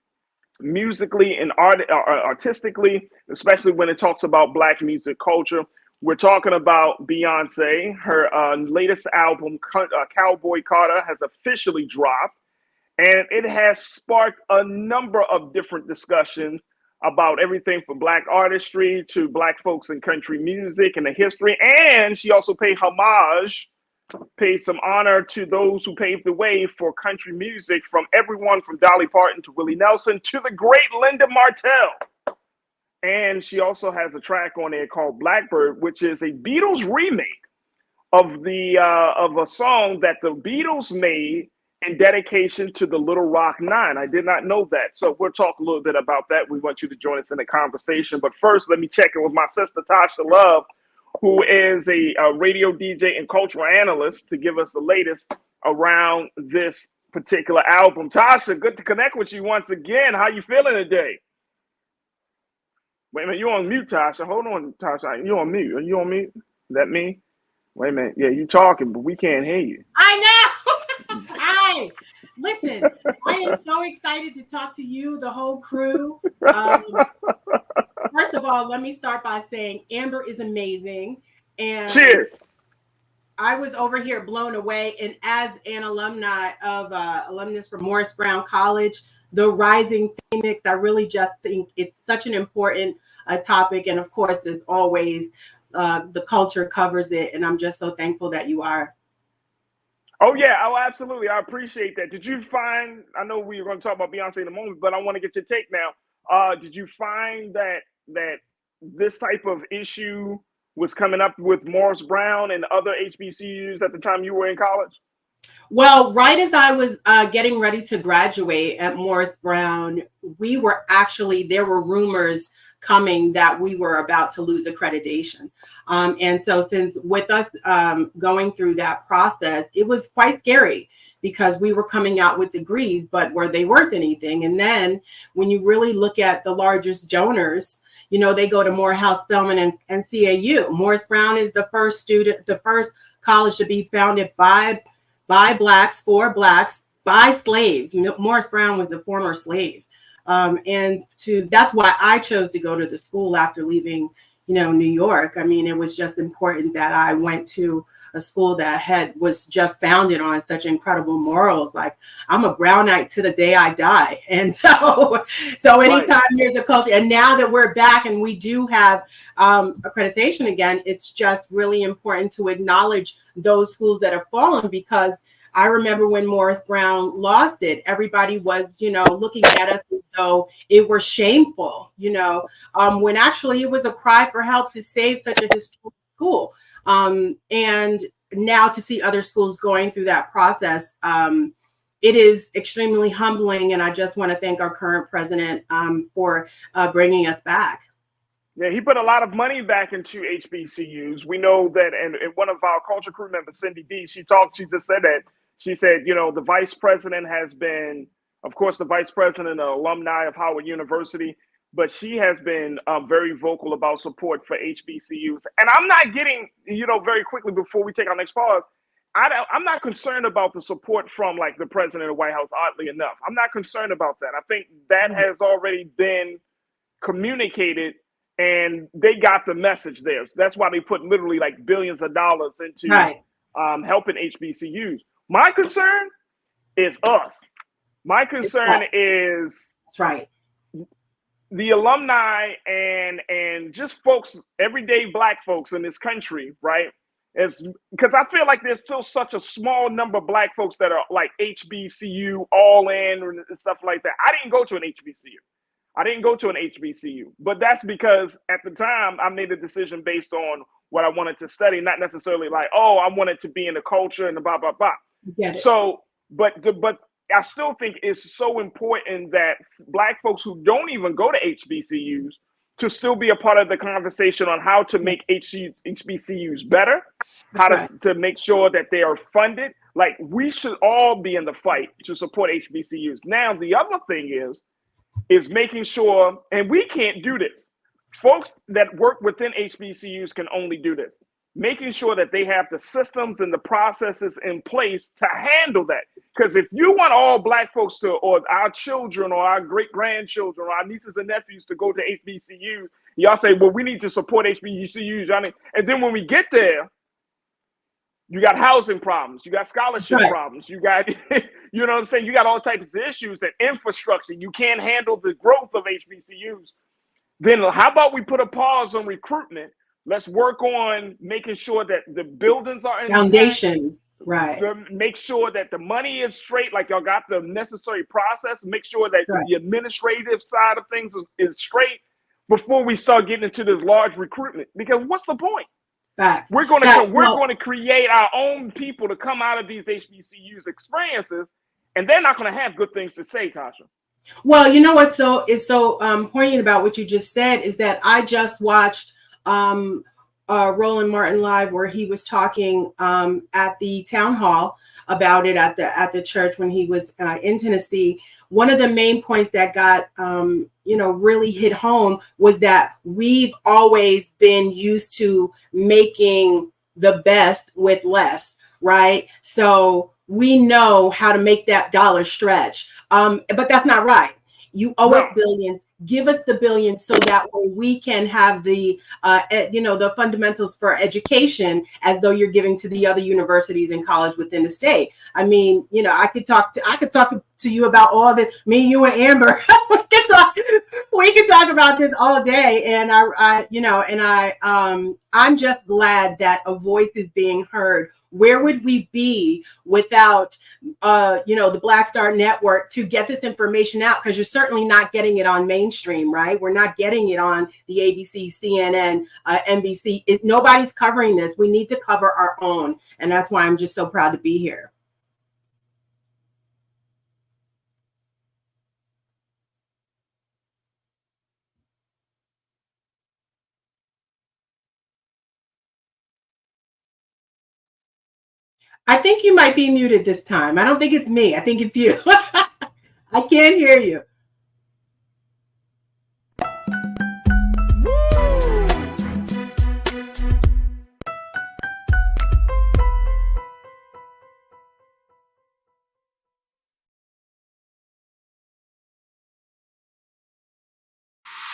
musically and artistically, especially when it talks about Black music culture. We're talking about Beyonce. Her latest album, Cowboy Carter, has officially dropped, and it has sparked a number of different discussions about everything from Black artistry to Black folks in country music and the history. And she also paid homage, paid some honor to those who paved the way for country music, from everyone from Dolly Parton to Willie Nelson to the great Linda Martell. And she also has a track on there called Blackbird, which is a Beatles remake of a song that the Beatles made in dedication to the Little Rock Nine. I did not know that. So we'll talk a little bit about that. We want you to join us in the conversation. But first, let me check in with my sister, Tasha Love, who is a radio DJ and cultural analyst, to give us the latest around this particular album. Tasha, good to connect with you once again. How you feeling today? Wait a minute, you on mute, Tasha. Hold on, Tasha. You on mute? Are you on mute? Is that me? Wait a minute. Yeah, you talking, but we can't hear you. I know. Hi. Listen, I am so excited to talk to you, the whole crew. First of all, let me start by saying Amber is amazing. And cheers. I was over here blown away. And as an alumnus from Morris Brown College, the Rising Phoenix, I really just think it's such an important topic. And of course, there's always the culture covers it. And I'm just so thankful that you are. Oh, yeah. Oh, absolutely. I appreciate that. Did you find, I know we were going to talk about Beyonce in a moment, but I want to get your take now. Did you find that this type of issue was coming up with Morris Brown and other HBCUs at the time you were in college? Well, right as I was getting ready to graduate at Morris Brown, there were rumors coming that we were about to lose accreditation. And so since with us going through that process, it was quite scary because we were coming out with degrees, but where they weren't anything. And then when you really look at the largest donors, you know, they go to Morehouse, Spelman, and CAU. Morris Brown is the first college to be founded by Blacks, for Blacks, by slaves. Morris Brown was a former slave. That's why I chose to go to the school after leaving, New York. I mean, it was just important that I went to a school that was just founded on such incredible morals. Like, I'm a Brownite to the day I die. And so anytime there's a culture, and now that we're back and we do have accreditation again, it's just really important to acknowledge those schools that have fallen, because I remember when Morris Brown lost it, everybody was, looking at us as though it were shameful, when actually it was a cry for help to save such a historic school. And now to see other schools going through that process, it is extremely humbling. And I just want to thank our current president for bringing us back. Yeah, he put a lot of money back into HBCUs. We know that, and one of our culture crew members, Cindy D, she just said that. She said, the vice president has been, of course, the vice president, an alumni of Howard University, but she has been very vocal about support for HBCUs. And I'm not getting, very quickly before we take our next pause, I'm not concerned about the support from like the president of the White House, oddly enough. I'm not concerned about that. I think that has already been communicated and they got the message there. So that's why they put literally like billions of dollars into helping HBCUs. My concern is us. My concern is the alumni and just folks, everyday Black folks in this country, right? Because I feel like there's still such a small number of Black folks that are like HBCU all in and stuff like that. I didn't go to an HBCU, but that's because at the time I made a decision based on what I wanted to study, not necessarily like, oh, I wanted to be in the culture and the blah, blah, blah. So, but I still think it's so important that Black folks who don't even go to HBCUs to still be a part of the conversation on how to make HBCUs better, how to make sure that they are funded. Like, we should all be in the fight to support HBCUs. Now, the other thing is making sure, and we can't do this. Folks that work within HBCUs can only do this. Making sure that they have the systems and the processes in place to handle that. Because if you want all Black folks to, or our children or our great-grandchildren or our nieces and nephews to go to HBCUs, y'all say, well, we need to support HBCUs. And then when we get there, you got housing problems, you got scholarship problems, you got, you know what I'm saying? You got all types of issues and infrastructure. You can't handle the growth of HBCUs. Then how about we put a pause on recruitment? Let's work on making sure that the buildings are in foundations, make sure that the money is straight, like y'all got the necessary process. Make sure that the administrative side of things is straight before we start getting into this large recruitment. Because what's the point? Facts. We're going to create our own people to come out of these HBCUs experiences, and they're not going to have good things to say, Tasha. Well, you know what is so poignant about what you just said is that I just watched Roland Martin live where he was talking at the town hall about it at the church when he was in Tennessee. One of the main points that got really hit home was that we've always been used to making the best with less, right? So we know how to make that dollar stretch. But that's not right. You owe us billions. Give us the billions so that way we can have the the fundamentals for education as though you're giving to the other universities and college within the state. I mean, I could talk to you about all the me, you, and Amber. we can talk about this all day. And I'm just glad that a voice is being heard. Where would we be without the Black Star Network to get this information out? Because you're certainly not getting it on mainstream, right? We're not getting it on the ABC, CNN, NBC. Nobody's covering this. We need to cover our own. And that's why I'm just so proud to be here. I think you might be muted this time. I don't think it's me. I think it's you. I can't hear you.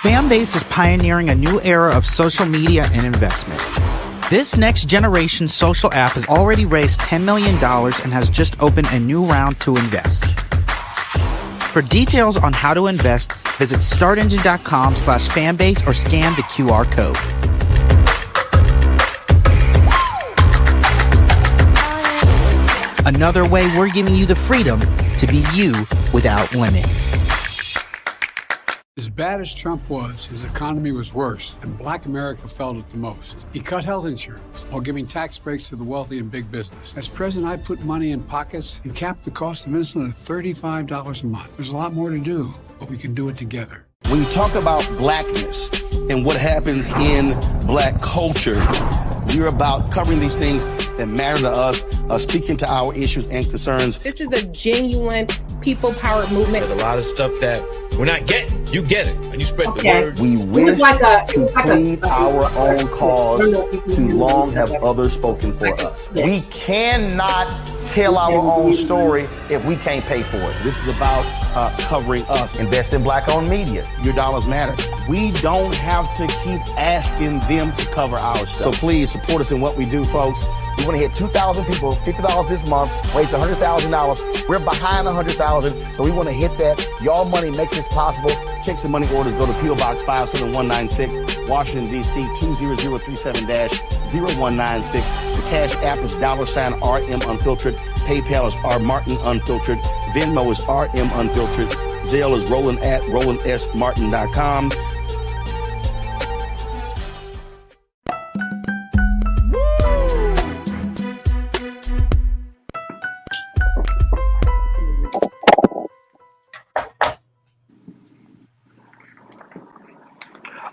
Fanbase is pioneering a new era of social media and investment. This next generation social app has already raised $10 million and has just opened a new round to invest. For details on how to invest, visit startengine.com/fanbase or scan the QR code. Another way we're giving you the freedom to be you without limits. As bad as Trump was, his economy was worse, and Black America felt it the most. He cut health insurance while giving tax breaks to the wealthy and big business. As president, I put money in pockets and capped the cost of insulin at $35 a month. There's a lot more to do, but we can do it together. When you talk about blackness and what happens in black culture, we're about covering these things that matter to us, speaking to our issues and concerns. This is a genuine people-powered movement. There's a lot of stuff that we're not getting. You get it, and you spread the word. We wish to plead our own cause, too long have others spoken for us. We cannot tell our own story if we can't pay for it. This is about covering us. Invest in black-owned media. Your dollars matter. We don't have to keep asking them to cover our stuff. So please support us in what we do, folks. We want to hit 2,000 people, $50 this month, raise $100,000. We're behind 100,000, so we want to hit that. Y'all money makes this possible. Checks and money orders go to P.O. Box 57196, Washington, D.C. 20037-0196. The Cash App is $RM Unfiltered. PayPal is R Martin Unfiltered. Venmo is RM Unfiltered. Zelle is Roland at RolandSMartin.com.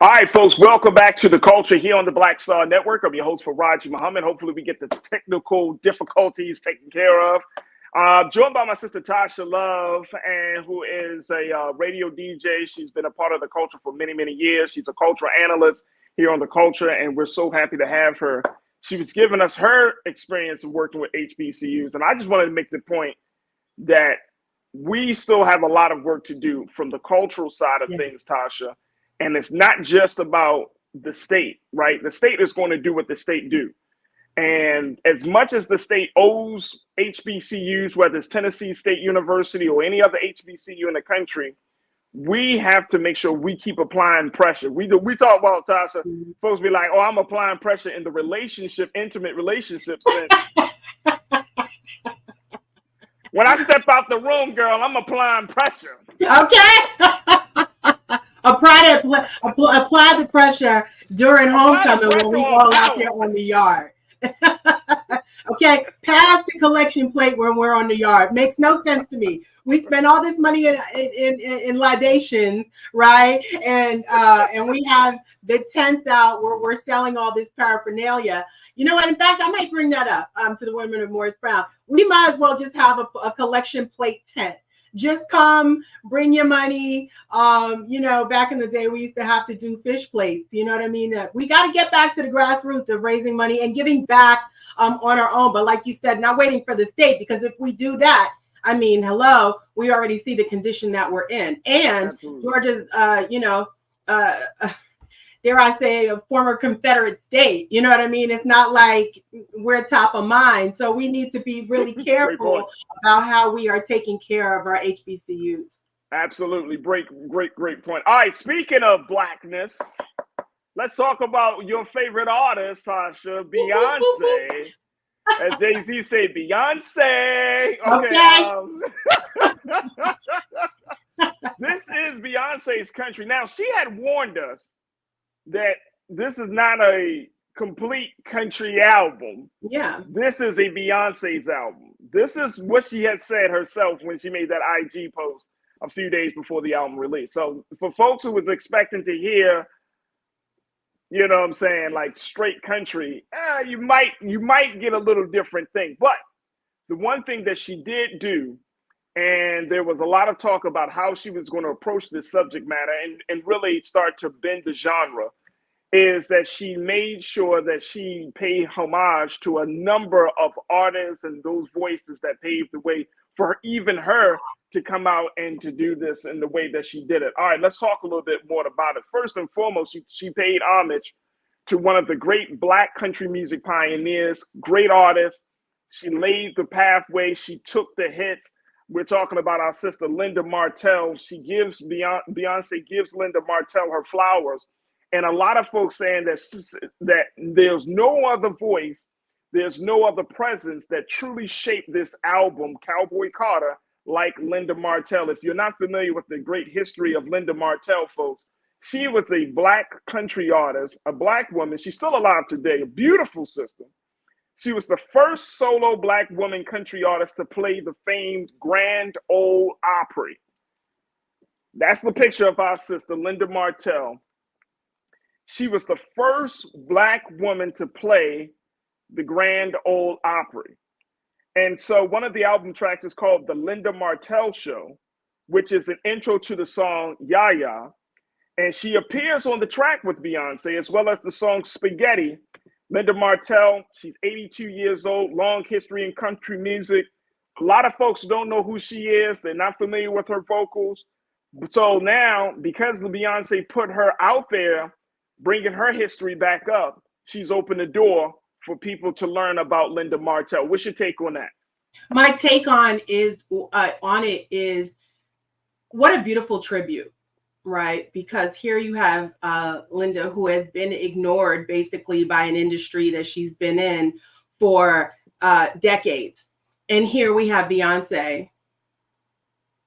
All right, folks, welcome back to The Culture here on the Black Star Network. I'm your host, Farajii Muhammad. Hopefully we get the technical difficulties taken care of. Joined by my sister, Tasha Love, and who is a radio DJ. She's been a part of The Culture for many, many years. She's a cultural analyst here on The Culture, and we're so happy to have her. She was giving us her experience of working with HBCUs, and I just wanted to make the point that we still have a lot of work to do from the cultural side of things, Tasha. And it's not just about the state, right? The state is going to do what the state do. And as much as the state owes HBCUs, whether it's Tennessee State University or any other HBCU in the country, we have to make sure we keep applying pressure. We talk about, Tasha, folks be like, oh, I'm applying pressure in the relationship, intimate relationship sense. When I step out the room, girl, I'm applying pressure. Okay. Apply the pressure during homecoming pressure when we on all out power. there on the yard. Okay, pass the collection plate when we're on the yard. Makes no sense to me. We spend all this money in libations, right? And we have the tents out where we're selling all this paraphernalia. You know what? In fact, I might bring that up to the women of Morris Brown. We might as well just have a collection plate tent. Just come, bring your money. You know, back in the day, we used to have to do fish plates. You know what I mean? We got to get back to the grassroots of raising money and giving back on our own. But like you said, not waiting for the state, because if we do that, I mean, hello, we already see the condition that we're in. And Absolutely. Georgia's, dare I say, a former Confederate state. You know what I mean? It's not like we're top of mind. So we need to be really careful about how we are taking care of our HBCUs. Absolutely. Great point. All right, speaking of blackness, let's talk about your favorite artist, Tasha, Beyonce. As Jay-Z said, Beyonce. Okay. This is Beyonce's country. Now, she had warned us that this is not a complete country album. Yeah. This is a Beyonce's album. This is what she had said herself when she made that IG post a few days before the album release. So for folks who was expecting to hear, you know what I'm saying, like straight country, you might get a little different thing. But the one thing that she did do, and there was a lot of talk about how she was going to approach this subject matter and really start to bend the genre, is that she made sure that she paid homage to a number of artists and those voices that paved the way for even her to come out and to do this in the way that she did it. All right, let's talk a little bit more about it. First and foremost, she paid homage to one of the great Black country music pioneers, great artist. She laid the pathway. She took the hits. We're talking about our sister Linda Martell. Beyonce gives Linda Martell her flowers. And a lot of folks saying that there's no other voice, there's no other presence that truly shaped this album, Cowboy Carter, like Linda Martell. If you're not familiar with the great history of Linda Martell, folks, she was a Black country artist, a Black woman. She's still alive today, a beautiful sister. She was the first solo Black woman country artist to play the famed Grand Ole Opry. That's the picture of our sister, Linda Martell. She was the first Black woman to play the Grand Ole Opry. And so one of the album tracks is called The Linda Martell Show, which is an intro to the song Ya Ya. And she appears on the track with Beyonce, as well as the song Spaghetti. Linda Martell, she's 82 years old, long history in country music. A lot of folks don't know who she is. They're not familiar with her vocals. So now, because Beyonce put her out there, bringing her history back up, she's opened the door for people to learn about Linda Martell. What's your take on that? My take on it is what a beautiful tribute, right? Because here you have Linda, who has been ignored basically by an industry that she's been in for decades. And here we have Beyonce.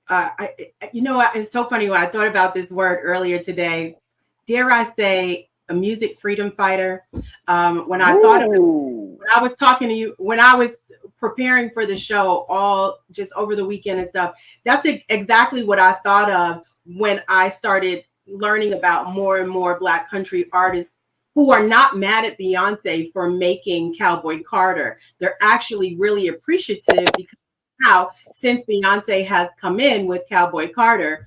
It's so funny. When I thought about this word earlier today, dare I say, a music freedom fighter. When I was talking to you, when I was preparing for the show all just over the weekend and stuff, that's exactly what I thought of when I started learning about more and more Black country artists who are not mad at Beyonce for making Cowboy Carter. They're actually really appreciative because now, since Beyonce has come in with Cowboy Carter,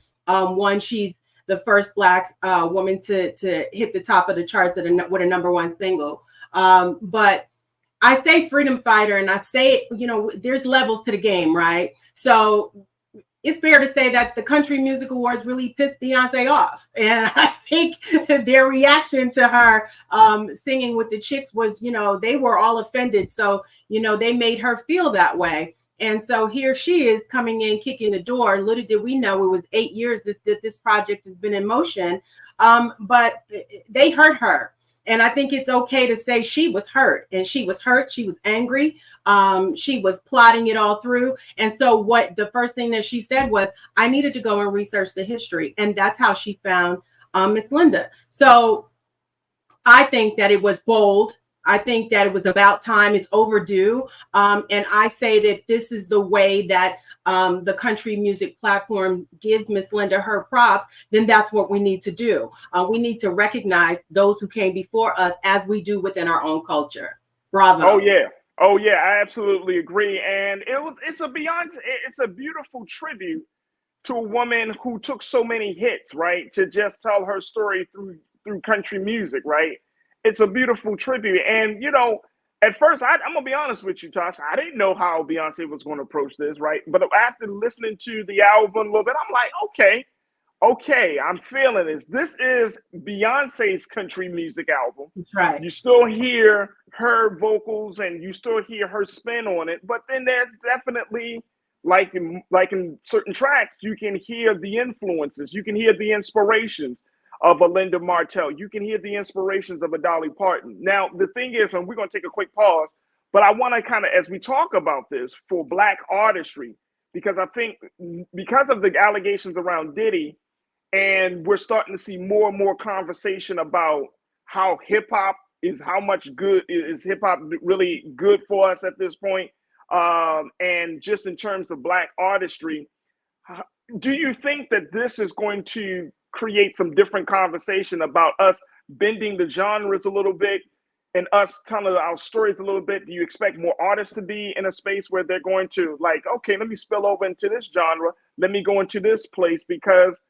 she's the first Black woman to hit the top of the charts with a #1 single. But I say freedom fighter, and I say, there's levels to the game, right? So it's fair to say that the Country Music Awards really pissed Beyonce off. And I think their reaction to her singing with the Chicks was, they were all offended. So, they made her feel that way. And so here she is coming in, kicking the door. Little did we know it was 8 years that this project has been in motion. But they hurt her. And I think it's okay to say she was hurt. And she was hurt. She was angry. She was plotting it all through. And so the first thing that she said was, I needed to go and research the history. And that's how she found Miss Linda. So I think that it was bold. I think that it was about time. It's overdue. And I say that this is the way that the country music platform gives Miss Linda her props. Then that's what we need to do. We need to recognize those who came before us as we do within our own culture. Bravo. Oh yeah. Oh yeah, I absolutely agree. And it's a Beyonce, it's a beautiful tribute to a woman who took so many hits, right? To just tell her story through country music, right? It's a beautiful tribute. And you know, at first, I'm gonna be honest with you, Tasha, I didn't know how Beyonce was going to approach this, right? But after listening to the album a little bit, I'm like, okay, I'm feeling this. This is Beyonce's country music album. That's right. You still hear her vocals and you still hear her spin on it, but then there's definitely, like in certain tracks, you can hear the influences, you can hear the inspirations of a Linda Martell, you can hear the inspirations of a Dolly Parton. Now, the thing is, and we're going to take a quick pause, but I want to kind of, as we talk about this for Black artistry, because I think because of the allegations around Diddy, and we're starting to see more and more conversation about how hip hop is, how much good is hip hop really good for us at this point, and just in terms of Black artistry, do you think that this is going to create some different conversation about us bending the genres a little bit and us telling our stories a little bit? Do you expect more artists to be in a space where they're going to like, okay, let me spill over into this genre, let me go into this place, because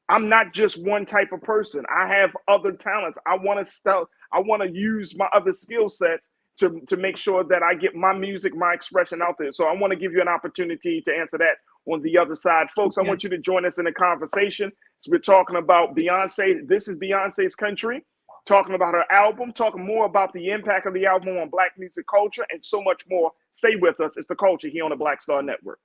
I'm not just one type of person. I have other talents. I want to use my other skill sets to make sure that I get my music, my expression out there. So I want to give you an opportunity to answer that on the other side. Folks, I want you to join us in the conversation. So we're talking about Beyonce. This is Beyonce's country, talking about her album, talking more about the impact of the album on Black music culture, and so much more. Stay with us. It's The Culture here on the Black Star Network.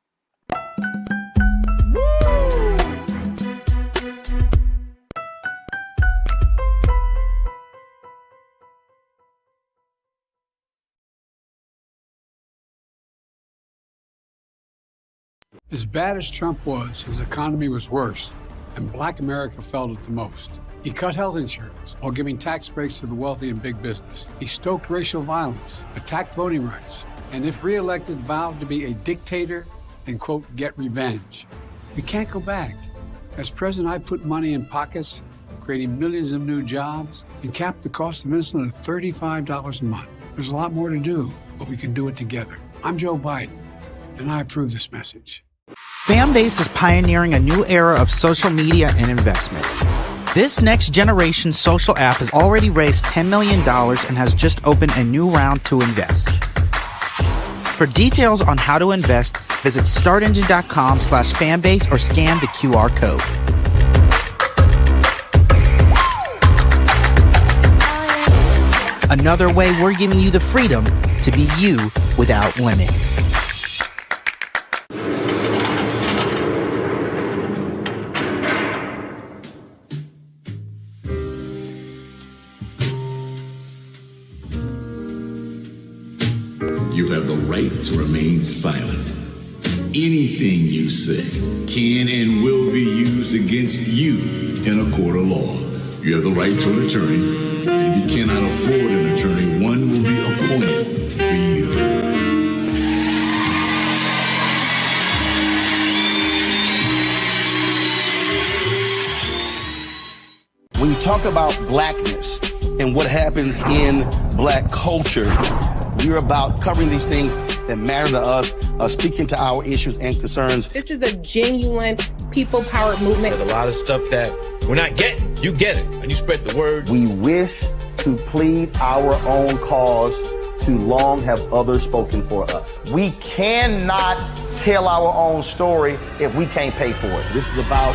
As bad as Trump was, his economy was worse, and Black America felt it the most. He cut health insurance while giving tax breaks to the wealthy and big business. He stoked racial violence, attacked voting rights, and if reelected, vowed to be a dictator and, quote, get revenge. We can't go back. As president, I put money in pockets, creating millions of new jobs, and capped the cost of insulin at $35 a month. There's a lot more to do, but we can do it together. I'm Joe Biden, and I approve this message. Fanbase is pioneering a new era of social media and investment. This next generation social app has already raised $10 million and has just opened a new round to invest. For details on how to invest, visit startengine.com/fanbase or scan the QR code. Another way we're giving you the freedom to be you without limits. You have the right to remain silent. Anything you say can and will be used against you in a court of law. You have the right to an attorney, and if you cannot afford an attorney, one will be appointed for you. When you talk about blackness and what happens in Black culture, we're about covering these things that matter to us, speaking to our issues and concerns. This is a genuine people-powered movement. There's a lot of stuff that we're not getting. You get it, and you spread the word. We wish to plead our own cause. Too long have others spoken for us. We cannot tell our own story if we can't pay for it. This is about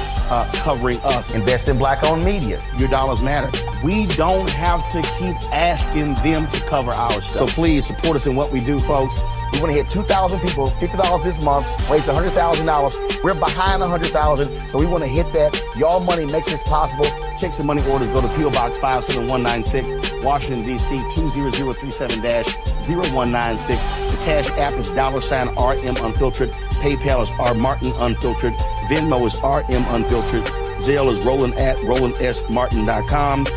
covering us. Invest in Black-owned media. Your dollars matter. We don't have to keep asking them to cover our stuff. So please support us in what we do, folks. We want to hit 2,000 people, $50 this month, raise $100,000. We're behind 100,000, so we want to hit that. Y'all money makes this possible. Check some money orders. Go to P.O. Box 57196, Washington, D.C. 20037-0196. The Cash App is $RM Unfiltered. PayPal is R Martin Unfiltered. Venmo is RM Unfiltered. Zelle is Roland@RolandSMartin.com.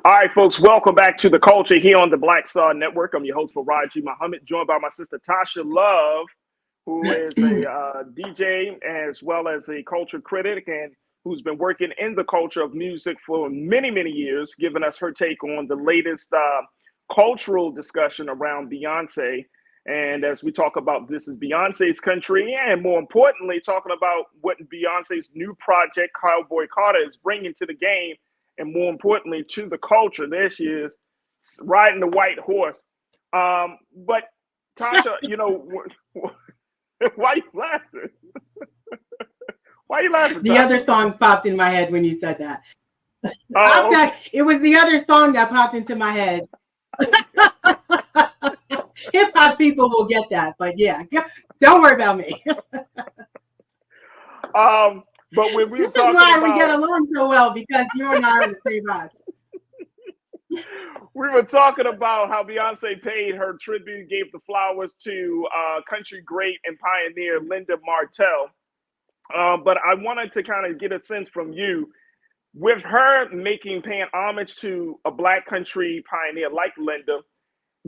All right, folks, welcome back to The Culture here on the Black Star Network. I'm your host, Farajii Muhammad, joined by my sister, Tasha Love, who is a DJ as well as a culture critic and who's been working in the culture of music for many, many years, giving us her take on the latest cultural discussion around Beyonce. And as we talk about this is Beyonce's country, and more importantly, talking about what Beyonce's new project, Cowboy Carter, is bringing to the game, and more importantly, to the culture. There she is, riding the white horse. But Tasha, you know, why are you laughing? Why are you laughing? The other song popped in my head when you said that. Oh, it was the other song that popped into my head. Hip hop people will get that, but yeah, don't worry about me. But when we were this is talking why about, we get along so well, because you and I are on the same vibe. We were talking about how Beyonce paid her tribute, gave the flowers to country great and pioneer Linda Martell. But I wanted to kind of get a sense from you, with her paying homage to a Black country pioneer like Linda,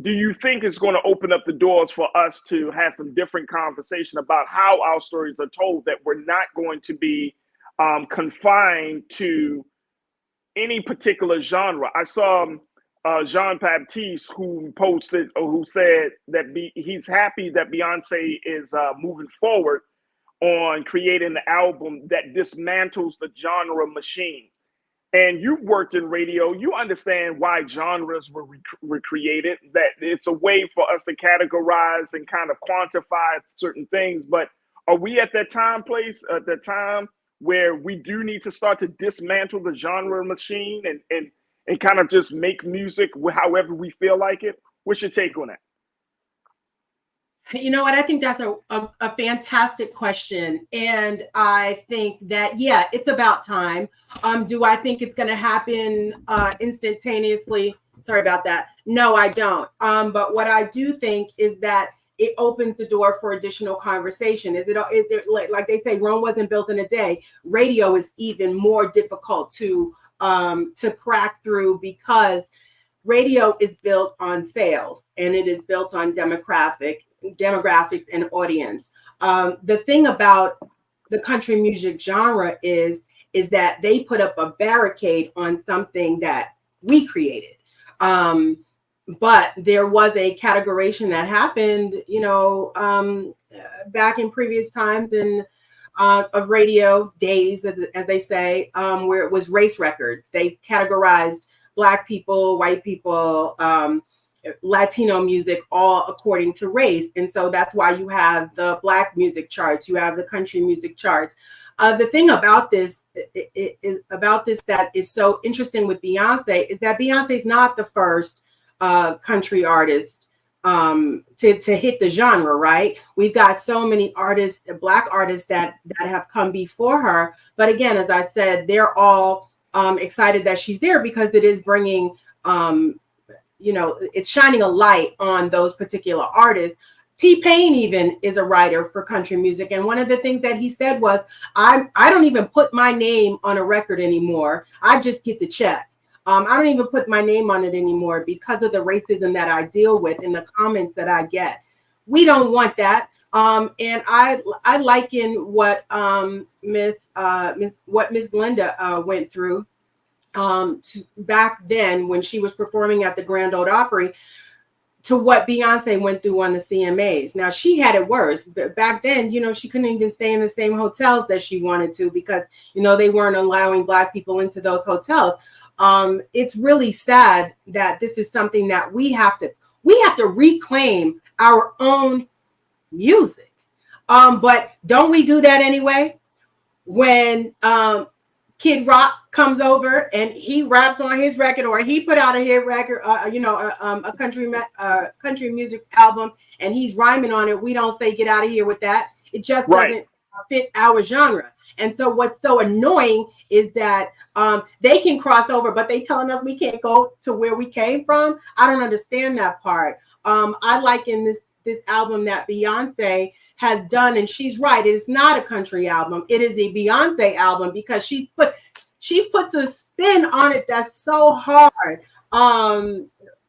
do you think it's going to open up the doors for us to have some different conversation about how our stories are told, that we're not going to be confined to any particular genre? I saw Jean-Baptiste, who posted or who said that he's happy that Beyonce is moving forward on creating an album that dismantles the genre machine. And you've worked in radio, you understand why genres were created, that it's a way for us to categorize and kind of quantify certain things. But are we at that time where we do need to start to dismantle the genre machine and kind of just make music however we feel like it? What's your take on that? You know what? I think that's a fantastic question. And I think that, yeah, it's about time. Do I think it's going to happen instantaneously? Sorry about that. No, I don't. But what I do think is that it opens the door for additional conversation. Is there, like they say, Rome wasn't built in a day. Radio is even more difficult to crack through, because radio is built on sales and it is built on demographics and audience. The thing about the country music genre is that they put up a barricade on something that we created. But there was a categorization that happened, back in previous times of radio days, as they say, where it was race records. They categorized Black people, white people, Latino music, all according to race. And so that's why you have the Black music charts, you have the country music charts. The thing about this that is so interesting with Beyonce is that Beyonce is not the first country artist to hit the genre, right? We've got so many artists, Black artists that have come before her. But again, as I said, they're all excited that she's there, because it is bringing, it's shining a light on those particular artists. T-Pain even is a writer for country music. And one of the things that he said was, I don't even put my name on a record anymore. I just get the check. I don't even put my name on it anymore because of the racism that I deal with and the comments that I get. We don't want that. And I liken what Miss Linda went through back then when she was performing at the Grand Ole Opry, to what Beyonce went through on the CMAs. Now, she had it worse. But back then, she couldn't even stay in the same hotels that she wanted to, because, they weren't allowing Black people into those hotels. It's really sad that this is something that we have to reclaim our own music. But don't we do that anyway? When Kid Rock comes over and he raps on his record, or he put out a hit record, a country music album, and he's rhyming on it, we don't say get out of here with that. It just doesn't fit our genre. And so what's so annoying is that they can cross over, but they telling us we can't go to where we came from. I don't understand that part. I liken this album that Beyonce has done, and she's right, it is not a country album. It is a Beyonce album, because she's put she puts a spin on it that's so hard.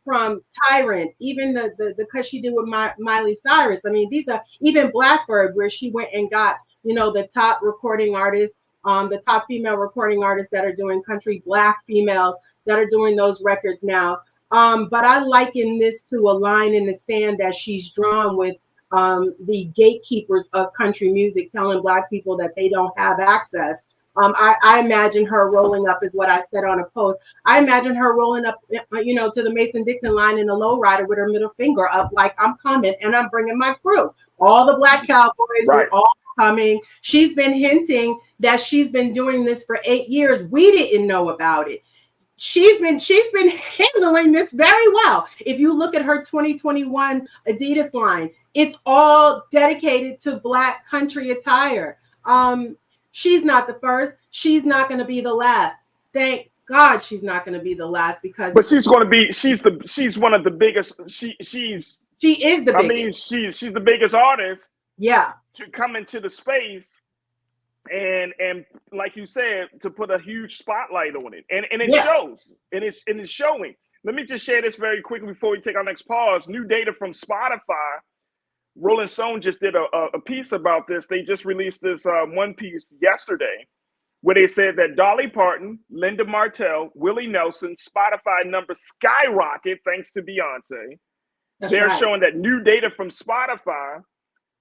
From Tyrant, even the cut she did with Miley Cyrus. I mean, these are even Blackbird, where she went and got, you know, the top recording artists, the top female recording artists that are doing country, Black females that are doing those records now. But I liken this to a line in the sand that she's drawn with the gatekeepers of country music, telling Black people that they don't have access. I imagine her rolling up, is what I said on a post. I imagine her rolling up, you know, to the Mason-Dixon line in a lowrider with her middle finger up, like, I'm coming and I'm bringing my crew. All the Black cowboys were all coming. She's been hinting that she's been doing this for 8 years. We didn't know about it. She's been handling this very well. If you look at her 2021 Adidas line, it's all dedicated to Black country attire. She's not the first. She's not going to be the last. Thank God she's not going to be the last, because. But she's going to be. She's one of the biggest. She is the biggest. I mean, she's the biggest artist. Yeah. To come into the space, and like you said, to put a huge spotlight on it, and it shows, and it's showing. Let me just share this very quickly before we take our next pause. New data from Spotify. Rolling Stone just did a piece about this. They just released this one piece yesterday where they said that Dolly Parton, Linda Martell, Willie Nelson, Spotify numbers skyrocket thanks to Beyonce. They're showing that new data from Spotify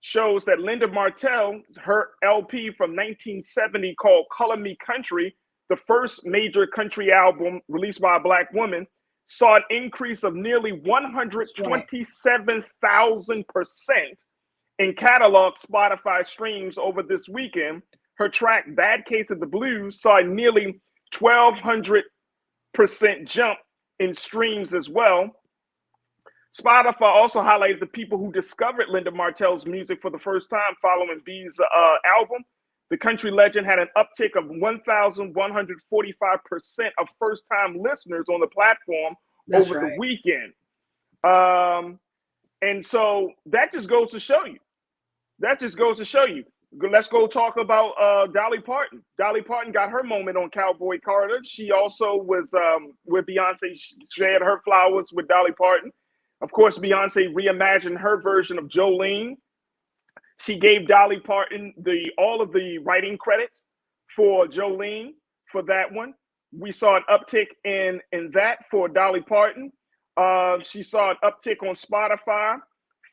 shows that Linda Martell, her LP from 1970 called Color Me Country, the first major country album released by a Black woman, saw an increase of nearly 127,000% in catalog Spotify streams over this weekend. Her track Bad Case of the Blues saw a nearly 1,200% jump in streams as well. Spotify also highlighted the people who discovered Linda Martell's music for the first time following B's album. The country legend had an uptick of 1,145% of first-time listeners on the platform over the weekend. And so that just goes to show you. Let's go talk about Dolly Parton. Dolly Parton got her moment on Cowboy Carter. She also was with Beyonce. She shared her flowers with Dolly Parton. Of course, Beyonce reimagined her version of Jolene. She gave Dolly Parton all of the writing credits for Jolene for that one. We saw an uptick in that for Dolly Parton. She saw an uptick on Spotify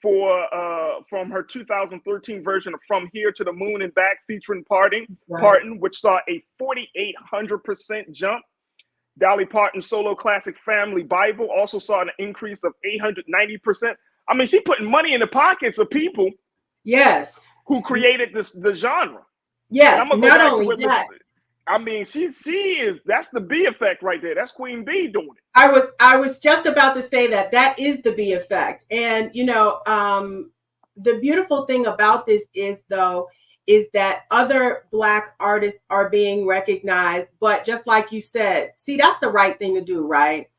from her 2013 version of From Here to the Moon and Back featuring Parton, which saw a 4,800% jump. Dolly Parton's solo classic Family Bible also saw an increase of 890%. I mean, she's putting money in the pockets of people. Yes. Who created the genre. Yes, not only that. I mean, she is, that's the B effect right there. That's Queen B doing it. I was just about to say that is the B effect. And, you know, the beautiful thing about this is that other Black artists are being recognized. But just like you said, see, that's the right thing to do, right?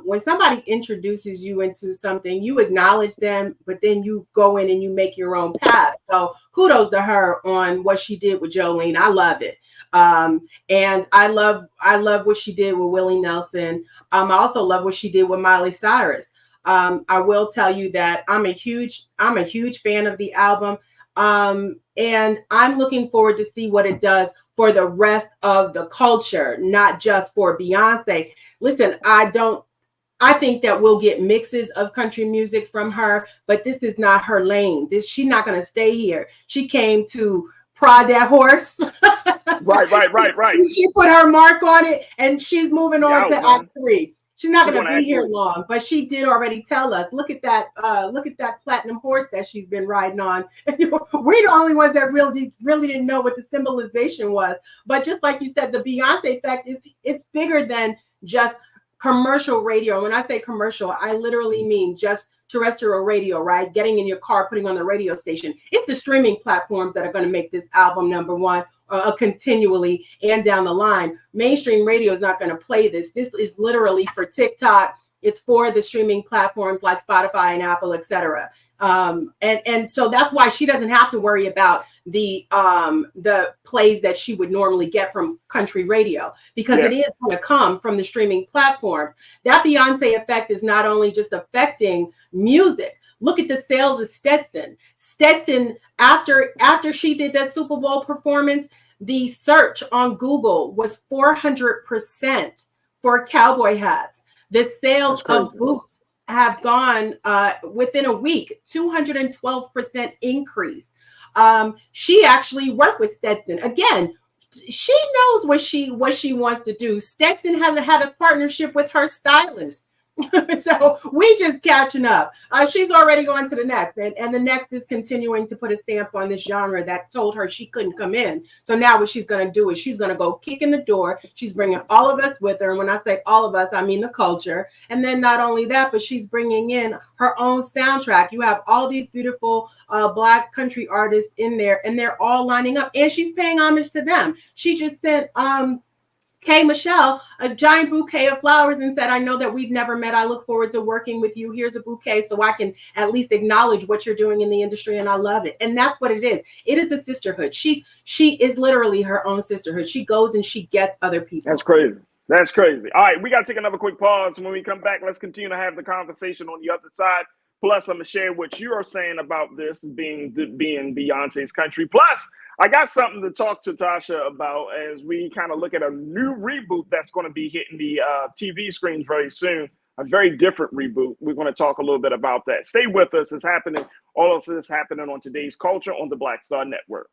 When somebody introduces you into something, you acknowledge them, but then you go in and you make your own path. So kudos to her on what she did with Jolene. I love it. And I love what she did with Willie Nelson. I also love what she did with Miley Cyrus. I will tell you that I'm a huge fan of the album. And I'm looking forward to see what it does for the rest of the culture, not just for Beyonce. Listen, I think that we'll get mixes of country music from her, but this is not her lane. She's not going to stay here. She came to prod that horse. Right. She put her mark on it, and she's moving on to Act 3. She's not going to be here long, but she did already tell us. Look at that platinum horse that she's been riding on. We're the only ones that really didn't know what the symbolization was. But just like you said, the Beyonce effect it's bigger than just commercial radio. When I say commercial, I literally mean just terrestrial radio, right? Getting in your car, putting on the radio station. It's the streaming platforms that are going to make this album number one continually and down the line. Mainstream radio is not going to play this. This is literally for TikTok. It's for the streaming platforms like Spotify and Apple, etc. And so that's why she doesn't have to worry about the plays that she would normally get from country radio, because it is going to come from the streaming platforms. That Beyonce effect is not only just affecting music. Look at the sales of Stetson. Stetson, after she did that Super Bowl performance, the search on Google was 400% for cowboy hats. The sales of boots have gone within a week, 212% increase. She actually worked with Stetson. Again, she knows what she wants to do. Stetson hasn't had a partnership with her stylist. So we just catching up. She's already going to the next, and the next is continuing to put a stamp on this genre that told her she couldn't come in. So now what she's going to do is she's going to go kick in the door. She's bringing all of us with her. And when I say all of us, I mean the culture. And then not only that, but she's bringing in her own soundtrack. You have all these beautiful Black country artists in there, and they're all lining up. And she's paying homage to them. She just sent Kay Michelle a giant bouquet of flowers and said, I know that we've never met. I look forward to working with you. Here's a bouquet so I can at least acknowledge what you're doing in the industry, and I love it. And that's what it is. It is the sisterhood. She is literally her own sisterhood. She goes and she gets other people. That's crazy. That's crazy. All right, we got to take another quick pause. When we come back, let's continue to have the conversation on the other side. Plus, I'm going to share what you are saying about this being Beyonce's country. Plus, I got something to talk to Tasha about as we kind of look at a new reboot that's going to be hitting the TV screens very soon. A very different reboot. We're going to talk a little bit about that. Stay with us. It's happening. All of this is happening on Today's Culture on the Black Star Network.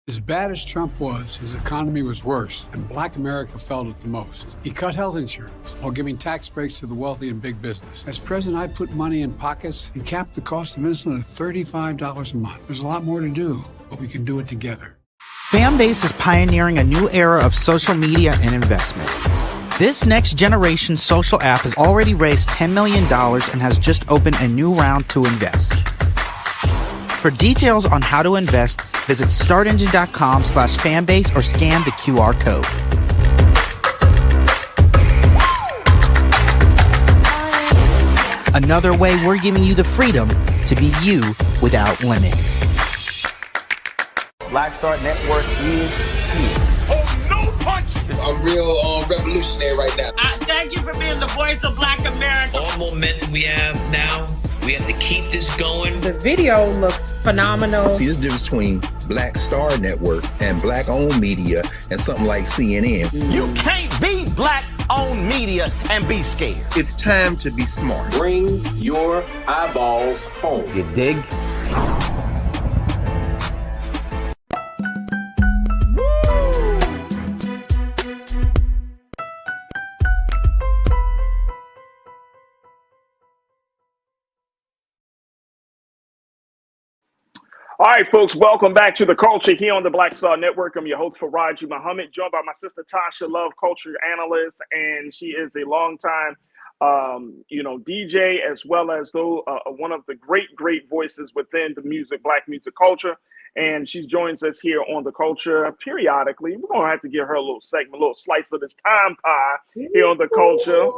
As bad as Trump was, his economy was worse, and Black America felt it the most. He cut health insurance while giving tax breaks to the wealthy and big business. As president, I put money in pockets and capped the cost of insulin at $35 a month. There's a lot more to do, but we can do it together. Fanbase is pioneering a new era of social media and investment. This next generation social app has already raised $10 million and has just opened a new round to invest. For details on how to invest, visit startengine.com/fanbase or scan the QR code. Another way we're giving you the freedom to be you without limits. Black Star Network is here. Oh, no punch! I'm real revolutionary right now. Thank you for being the voice of Black America. All momentum we have now, we have to keep this going. The video looks phenomenal. See, this difference between Black Star Network and Black-owned media and something like CNN. You can't be Black-owned media and be scared. It's time to be smart. Bring your eyeballs home. You dig? All right, folks, welcome back to The Culture here on the Black Star Network. I'm your host, Farajii Muhammad, joined by my sister, Tasha Love, culture analyst, and she is a longtime, DJ, as well as one of the great voices within the Black music culture. And she joins us here on The Culture periodically. We're going to have to give her a little segment, a little slice of this time pie here on The Culture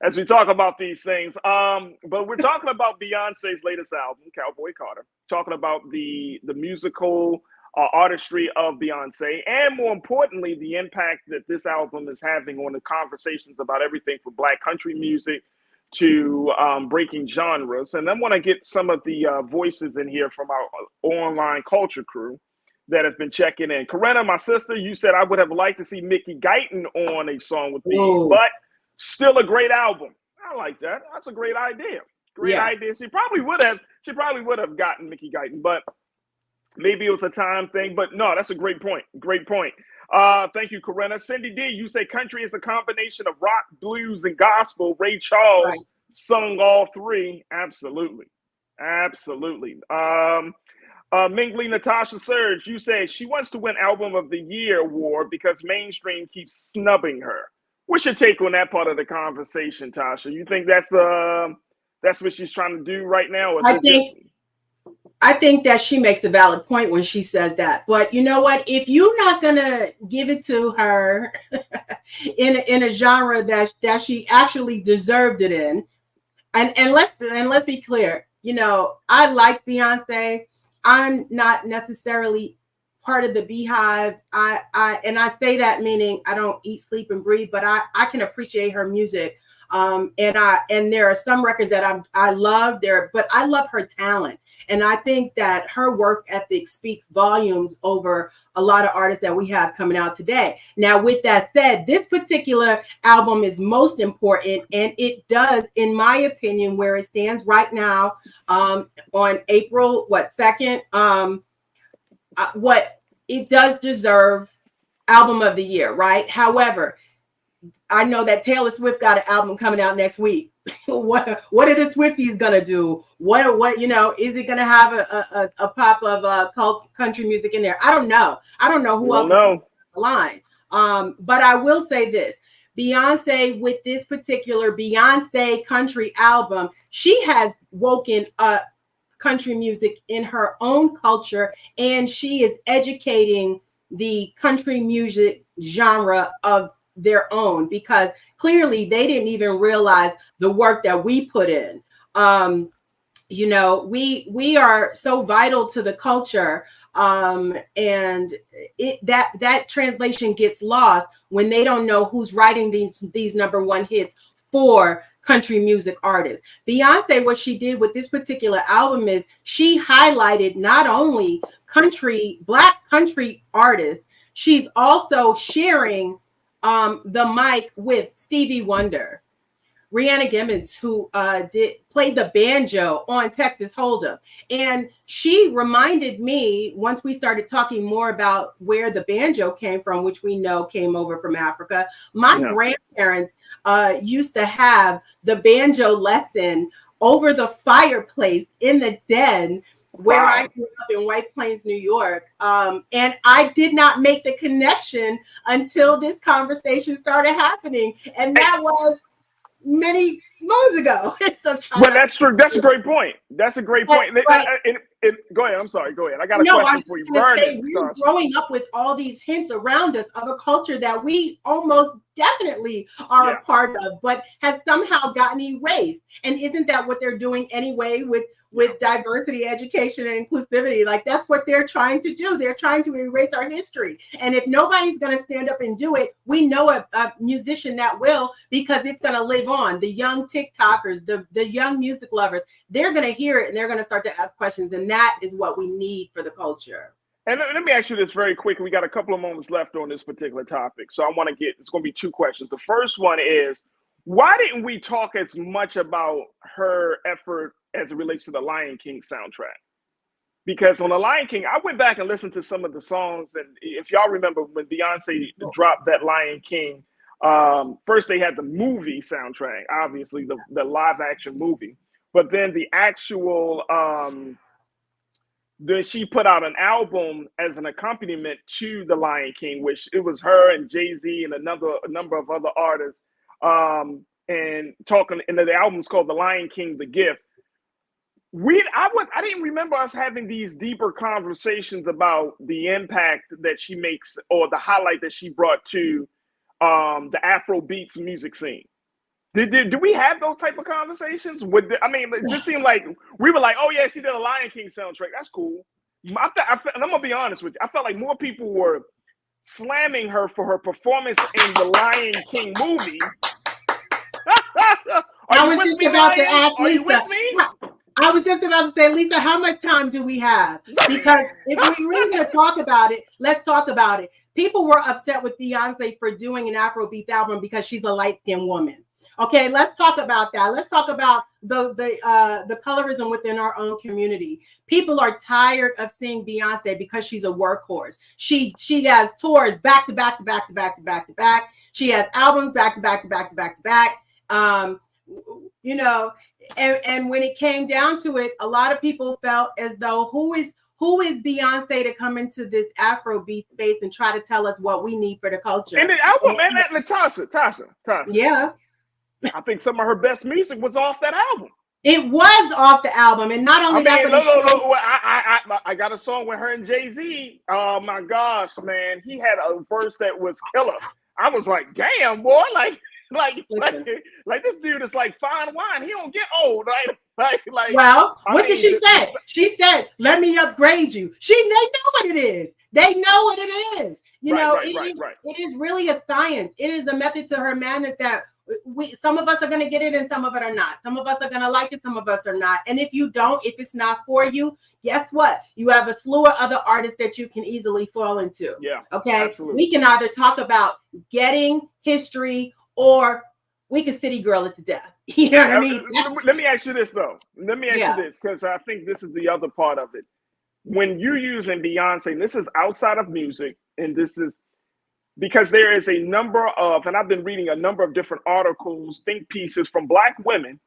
as we talk about these things. But we're talking about Beyonce's latest album, Cowboy Carter, talking about the musical artistry of Beyonce, and more importantly, the impact that this album is having on the conversations about everything from Black country music to breaking genres. And I want to get some of the voices in here from our online culture crew that have been checking in. Corinna, my sister, you said I would have liked to see Mickey Guyton on a song with me, but still a great album. I like that. That's a great idea. Great idea. She probably would have gotten Mickey Guyton, but maybe it was a time thing. But no, that's a great point. Great point. Thank you, Corinna. Cindy D, you say country is a combination of rock, blues, and gospel. Ray Charles sung all three. Absolutely. Absolutely. Mingly Natasha Surge, you say she wants to win Album of the Year award because mainstream keeps snubbing her. What's your take on that part of the conversation, Tasha? You think that's what she's trying to do right now? Or I think that she makes a valid point when she says that. But you know what? If you're not gonna give it to her in a genre that she actually deserved it in, and let's be clear, you know, I like Beyonce. I'm not necessarily part of the Beehive. I say that meaning I don't eat, sleep, and breathe, but I can appreciate her music. And there are some records that I love there, but I love her talent. And I think that her work ethic speaks volumes over a lot of artists that we have coming out today. Now, with that said, this particular album is most important, and it does, in my opinion, where it stands right now, on April 2nd, what it does deserve album of the year, right? However, I know that Taylor Swift got an album coming out next week. What are the Swifties gonna do? What you know? Is it gonna have a pop of country music in there? I don't know. I don't know who else is on the line. But I will say this: Beyonce, with this particular Beyonce country album, she has woken up country music in her own culture, and she is educating the country music genre of their own, because clearly they didn't even realize the work that we put in. You know, we are so vital to the culture, and that translation gets lost when they don't know who's writing these number one hits for country music artists. Beyonce, what she did with this particular album is she highlighted not only Black country artists, she's also sharing the mic with Stevie Wonder, Rihanna Gibbons, who played the banjo on Texas Hold'em. And she reminded me, once we started talking more about where the banjo came from, which we know came over from Africa, my grandparents used to have the banjo lesson over the fireplace in the den where I grew up in White Plains, New York. And I did not make the connection until this conversation started happening. And that was many moons ago. Well, that's true. That's a great point. That's a great point. Go ahead. I'm sorry. Go ahead. I got a question for you. We're growing up with all these hints around us of a culture that we almost definitely are a part of, but has somehow gotten erased. And isn't that what they're doing anyway with diversity, education, and inclusivity? Like, that's what they're trying to do. They're trying to erase our history. And if nobody's going to stand up and do it, we know a musician that will, because it's going to live on. The young TikTokers, the young music lovers, they're going to hear it and they're going to start to ask questions. And that is what we need for the culture. And let me ask you this very quickly. We got a couple of moments left on this particular topic. So I want to it's going to be two questions. The first one is, why didn't we talk as much about her effort as it relates to the Lion King soundtrack? Because on the Lion King, I went back and listened to some of the songs. And if y'all remember when Beyonce dropped that Lion King, first they had the movie soundtrack, obviously the live action movie, but then the actual, then she put out an album as an accompaniment to the Lion King, which it was her and Jay-Z and a number of other artists, and the album's called The Lion King, The Gift. I didn't remember us having these deeper conversations about the impact that she makes, or the highlight that she brought to the Afro beats music scene. Did we have those type of conversations? It just seemed like we were like, oh yeah, she did a Lion King soundtrack. That's cool. And I'm gonna be honest with you. I felt like more people were slamming her for her performance in the Lion King movie. I was just about to ask Lisa. I was just about to say, Lisa, how much time do we have? Because if we're really going to talk about it, let's talk about it. People were upset with Beyonce for doing an Afrobeats album because she's a light-skinned woman. Okay, let's talk about that. Let's talk about the colorism within our own community. People are tired of seeing Beyonce because she's a workhorse. She has tours back to back to back to back to back to back. She has albums back to back to back to back to back. You know, and when it came down to it, a lot of people felt as though who is Beyonce to come into this Afrobeat space and try to tell us what we need for the culture? And the album, Tasha. Yeah. I think some of her best music was off that album. It was off the album, and not only that, but look, I got a song with her and Jay-Z. Oh my gosh, man, he had a verse that was killer. I was like, damn, boy, like this dude is like fine wine. He don't get old, right? Well, what did she say? She said, "Let me upgrade you." They know what it is. They know what it is. It is really a science. It is a method to her madness that some of us are going to get it and some of it are not. Some of us are going to like it, some of us are not. And if you don't, if it's not for you, guess what? You have a slew of other artists that you can easily fall into. Yeah. Okay. Absolutely. We can either talk about getting history or we can city girl it to death. You know what I mean? Let me ask you this though. Let me ask you this, because I think this is the other part of it. When you're using Beyonce, and this is outside of music, and this is because there is a number of, and I've been reading a number of different articles, think pieces from Black women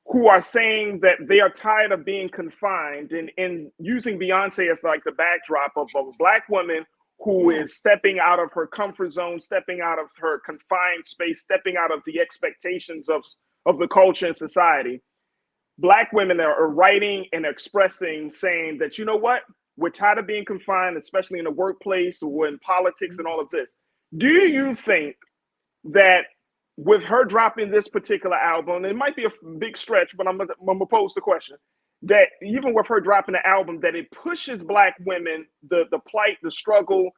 who are saying that they are tired of being confined and using Beyonce as like the backdrop of a Black woman who is stepping out of her comfort zone, stepping out of her confined space, stepping out of the expectations of the culture and society. Black women are writing and expressing, saying that, you know what, we're tired of being confined, especially in the workplace or in politics and all of this. Do you think that with her dropping this particular album, it might be a big stretch, but I'm gonna pose the question, that even with her dropping the album, that it pushes Black women, the plight, the struggle,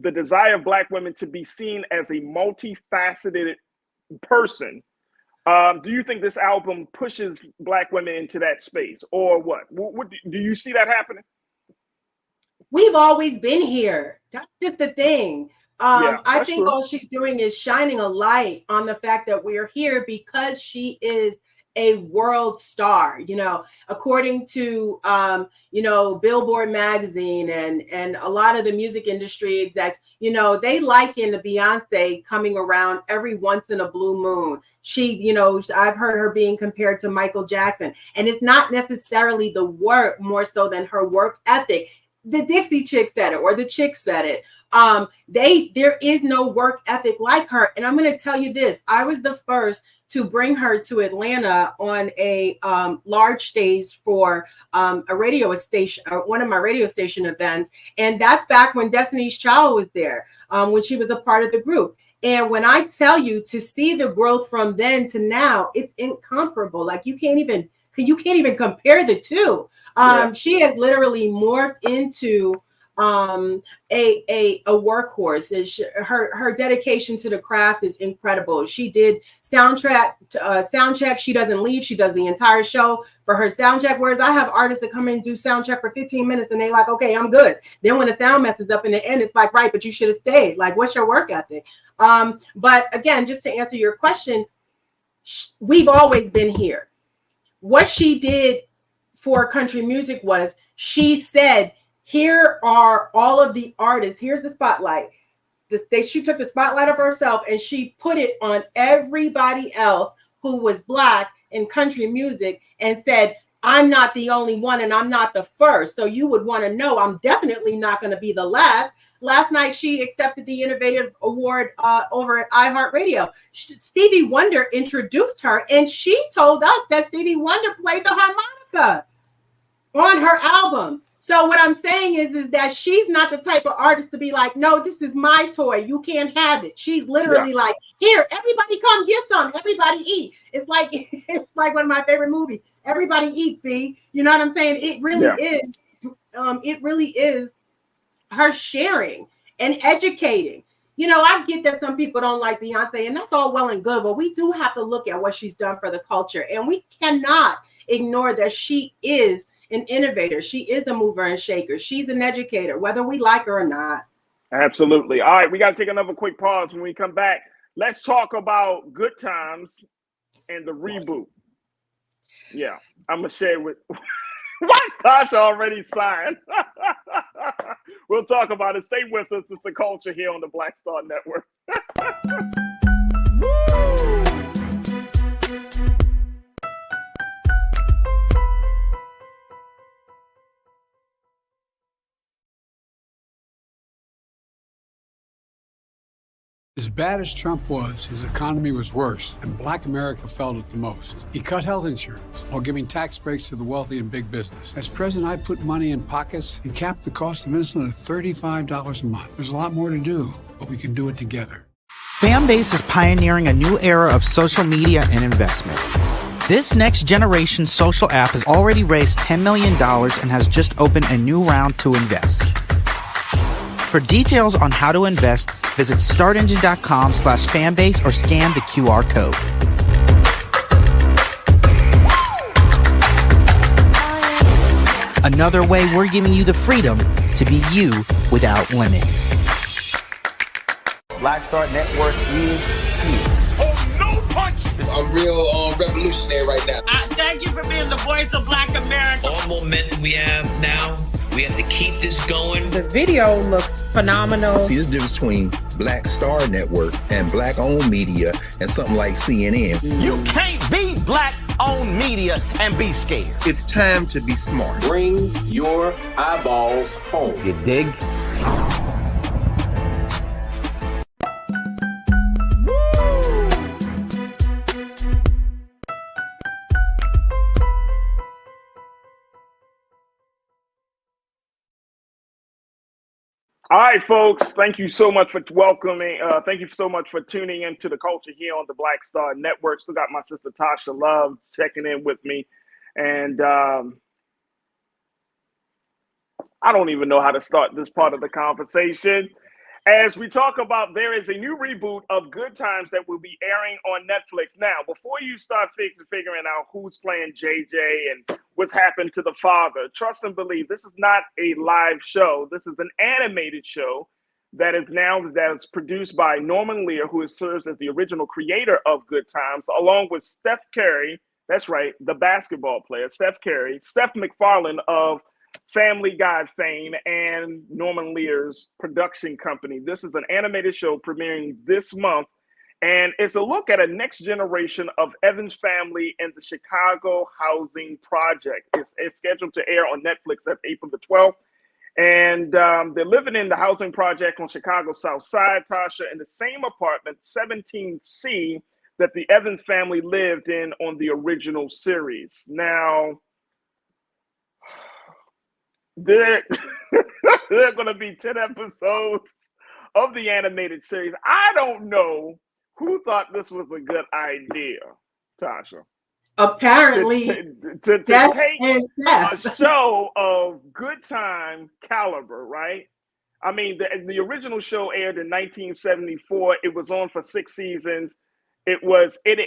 the desire of Black women to be seen as a multifaceted person? Do you think this album pushes Black women into that space, or what? What do you see that happening? We've always been here. That's just the thing. I think all she's doing is shining a light on the fact that we're here because she is a world star. According to Billboard magazine and a lot of the music industry execs, they liken the Beyonce coming around every once in a blue moon. She, I've heard her being compared to Michael Jackson, and it's not necessarily the work more so than her work ethic. The Dixie Chick said it, or the Chick said it. There is no work ethic like her. And I'm going to tell you this. I was the first to bring her to Atlanta on a large stage for a radio station, or one of my radio station events. And that's back when Destiny's Child was there, when she was a part of the group. And when I tell you, to see the growth from then to now, it's incomparable. Like you can't even compare the two. She has literally morphed into a workhorse. Her dedication to the craft is incredible. She did sound check. She doesn't leave. She does the entire show for her sound check. Whereas I have artists that come in and do sound check for 15 minutes and they like, okay, I'm good. Then when the sound messes up in the end, it's like, right, but you should have stayed. Like, what's your work ethic? But again, just to answer your question, we've always been here. What she did for country music was she said, here are all of the artists. Here's the spotlight. She took the spotlight of herself and she put it on everybody else who was Black in country music and said, I'm not the only one and I'm not the first. So you would want to know I'm definitely not going to be the last. Last night, she accepted the Innovative Award over at iHeartRadio. Stevie Wonder introduced her, and she told us that Stevie Wonder played the harmonica on her album. So what I'm saying is that she's not the type of artist to be like, no, this is my toy. You can't have it. She's literally like, here, everybody come get some. Everybody eat. It's like one of my favorite movies. Everybody eat, B. You know what I'm saying? It really is. It really is her sharing and educating. I get that some people don't like Beyonce, and that's all well and good, but we do have to look at what she's done for the culture, and we cannot ignore that she is an innovator. She is a mover and shaker. She's an educator, whether we like her or not. Absolutely. All right, we got to take another quick pause. When we come back, let's talk about Good Times and the reboot. Yeah, I'm going to share with... Why is Tasha already signed? We'll talk about it. Stay with us. It's the culture here on the Black Star Network. As bad as Trump was, his economy was worse, and Black America felt it the most. He cut health insurance while giving tax breaks to the wealthy and big business. As president, I put money in pockets and capped the cost of insulin at $35 a month. There's a lot more to do, but we can do it together. Fanbase is pioneering a new era of social media and investment. This next generation social app has already raised $10 million and has just opened a new round to invest. For details on how to invest, visit startengine.com/fanbase or scan the QR code. Another way we're giving you the freedom to be you without limits. Black Star Network is here. Oh, no punch! I'm real revolutionary right now. Thank you for being the voice of Black America. All momentum we have now, we have to keep this going. The video looks phenomenal. See, there's a difference between Black Star Network and black-owned media and something like CNN. You can't be Black-owned media and be scared. It's time to be smart. Bring your eyeballs home. You dig? All right, folks. Thank you so much for welcoming. Thank you so much for tuning into the culture here on the Black Star Network. Still got my sister Tasha Love checking in with me, and I don't even know how to start this part of the conversation. As we talk about, there is a new reboot of Good Times that will be airing on Netflix. Now, before you start figuring out who's playing JJ and what's happened to the father, trust and believe this is not a live show. This is an animated show that is produced by Norman Lear, who serves as the original creator of Good Times, along with Steph Curry. That's right, the basketball player, Steph Curry, Steph MacFarlane of Family Guy fame, and Norman Lear's production company. This is an animated show premiering this month, and it's a look at a next generation of Evans family and the Chicago housing project. It's scheduled to air on Netflix at April the 12th, and they're living in the housing project on Chicago's South Side, Tasha, in the same apartment, 17C, that the Evans family lived in on the original series. Now, there are going to be 10 episodes of the animated series. I don't know who thought this was a good idea, Tasha. Apparently, to take a show of Good Time caliber, right? I mean, the original show aired in 1974. It was on for 6 seasons. It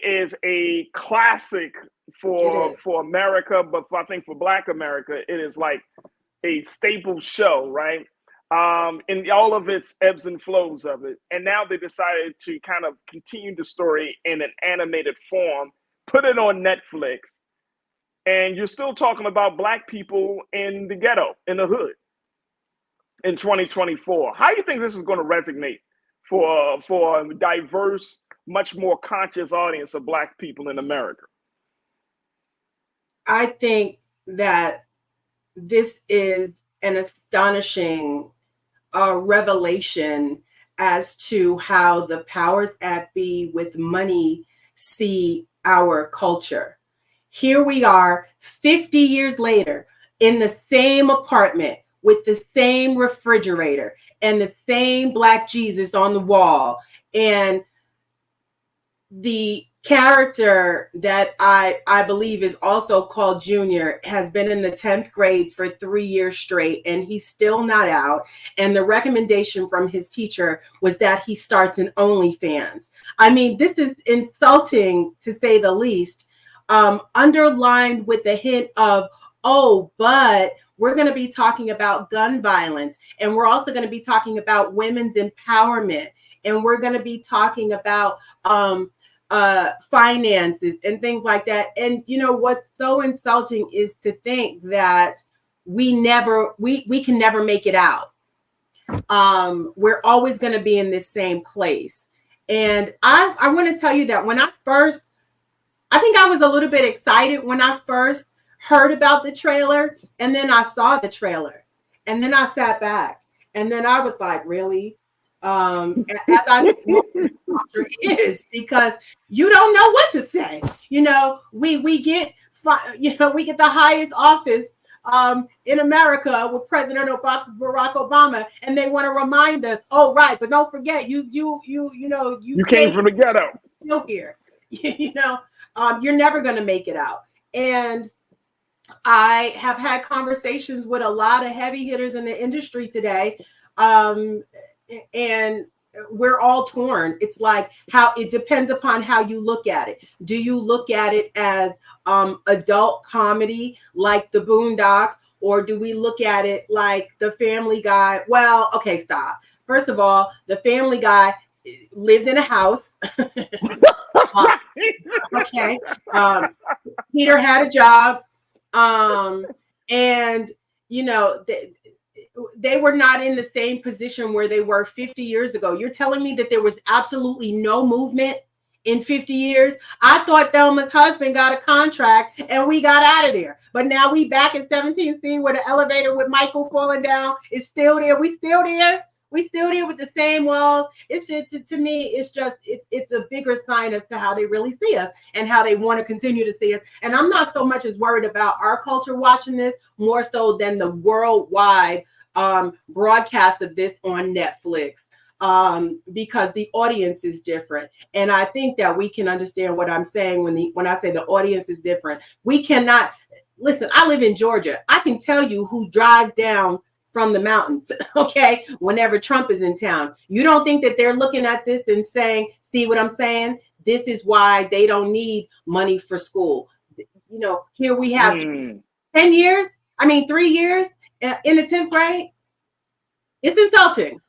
is a classic for America, but I think for Black America, it is like a staple show, right? In all of its ebbs and flows of it. And now they decided to kind of continue the story in an animated form, put it on Netflix, and you're still talking about Black people in the ghetto, in the hood, in 2024. How do you think this is going to resonate for a diverse, much more conscious audience of Black people in America? I think that this is an astonishing revelation as to how the powers that be with money see our culture. Here we are 50 years later in the same apartment with the same refrigerator and the same Black Jesus on the wall. And the character that I believe is also called Junior has been in the 10th grade for 3 years straight, and he's still not out. And the recommendation from his teacher was that he starts an OnlyFans. I mean, this is insulting to say the least, underlined with the hint of, oh, but we're going to be talking about gun violence, and we're also going to be talking about women's empowerment, and we're going to be talking about finances and things like that. And you know what's so insulting is to think that we can never make it out. We're always going to be in this same place. And I want to tell you that I think I was a little bit excited when I first heard about the trailer, and then I saw the trailer, and then I sat back, and then I was like, really? as I is, because you don't know what to say. You know, we get the highest office in America with President Barack Obama, and they want to remind us, oh right, but don't forget you came from the ghetto. Still here, you're never going to make it out. And I have had conversations with a lot of heavy hitters in the industry today, and we're all torn. It's like how it depends upon how you look at it. Do you look at it as adult comedy like the Boondocks, or do we look at it like the Family Guy? Well, okay, stop. First of all, the Family Guy lived in a house. Okay. Peter had a job. And they were not in the same position where they were 50 years ago. You're telling me that there was absolutely no movement in 50 years? I thought Thelma's husband got a contract and we got out of there. But now we back at 17C where the elevator with Michael falling down is still there. We still there. We still there with the same walls. It's just, to me, it's a bigger sign as to how they really see us and how they want to continue to see us. And I'm not so much as worried about our culture watching this, more so than the worldwide broadcast of this on Netflix, because the audience is different. And I think that we can understand what I'm saying when I say the audience is different. We cannot listen. I live in Georgia. I can tell you who drives down from the mountains, okay, whenever Trump is in town. You don't think that they're looking at this and saying, see what I'm saying? This is why they don't need money for school. Here we have 3 years in the 10th grade. It's insulting.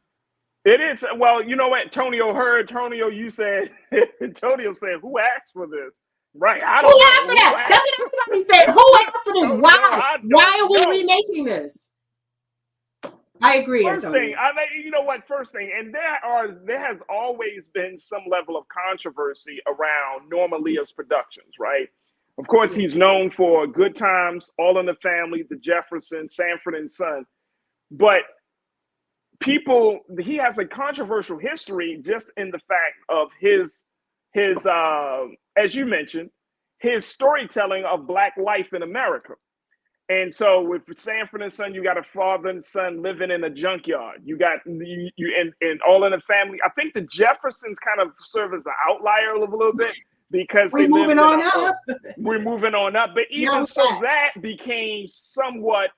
It is. Well, you know what, Antonio, you said, Antonio said, who asked for this? Right. I don't know. Asked for that? That's what everybody said. Who asked for this? Why? Why are we remaking this? I agree. First thing, and there has always been some level of controversy around Norma Leo's productions, right? Of course, he's known for Good Times, All in the Family, The Jeffersons, Sanford and Son, but he has a controversial history just in the fact of his as you mentioned, his storytelling of Black life in America. And so with Sanford and Son, you got a father and son living in a junkyard. You got and All in the Family. I think the Jeffersons kind of serve as an outlier a little bit because we're moving on up. We're moving on up. But even so, that became somewhat,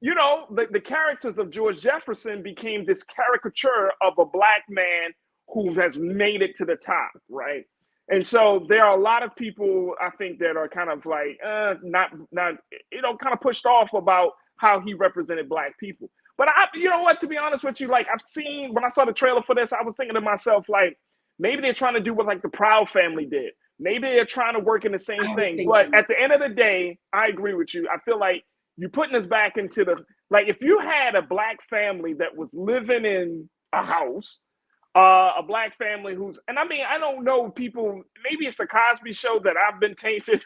the characters of George Jefferson became this caricature of a Black man who has made it to the top, right? And so there are a lot of people, I think, that are kind of like, not kind of pushed off about how he represented Black people. But to be honest with you, like when I saw the trailer for this, I was thinking to myself, like, maybe they're trying to do what like the Proud Family did. Maybe they're trying to work in the same thing. But at the end of the day, I agree with you. I feel like you're putting us back into if you had a Black family that was living in a house, a Black family I don't know people, maybe it's the Cosby Show that I've been tainted.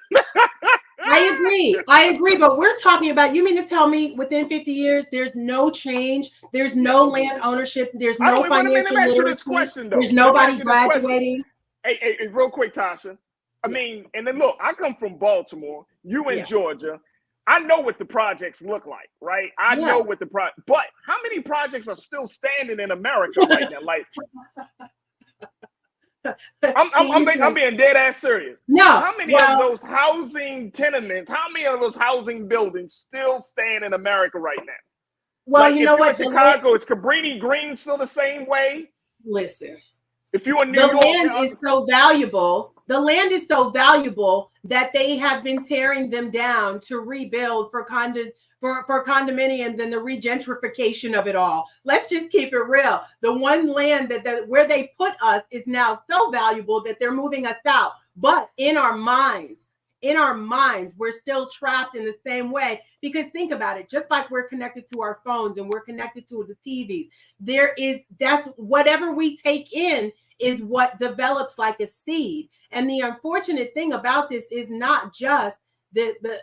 I agree, but we're talking about, you mean to tell me within 50 years, there's no change, there's no land ownership, there's no financial literacy, there's nobody graduating? Hey, real quick, Tasha. I mean, and then look, I come from Baltimore, you in Georgia. I know what the projects look like, right? I know what but how many projects are still standing in America right now? Like, I'm being dead ass serious. No. How many of those housing tenements, how many of those housing buildings still stand in America right now? Well, you know what? Chicago, is Cabrini Green still the same way? Listen. If you in New York, the land is so valuable. The land is so valuable that they have been tearing them down to rebuild for condominiums and the regentrification of it all. Let's just keep it real. The one land that where they put us is now so valuable that they're moving us out. But in our minds, we're still trapped in the same way. Because think about it, just like we're connected to our phones and we're connected to the TVs, that's whatever we take in is what develops like a seed. And the unfortunate thing about this is not just the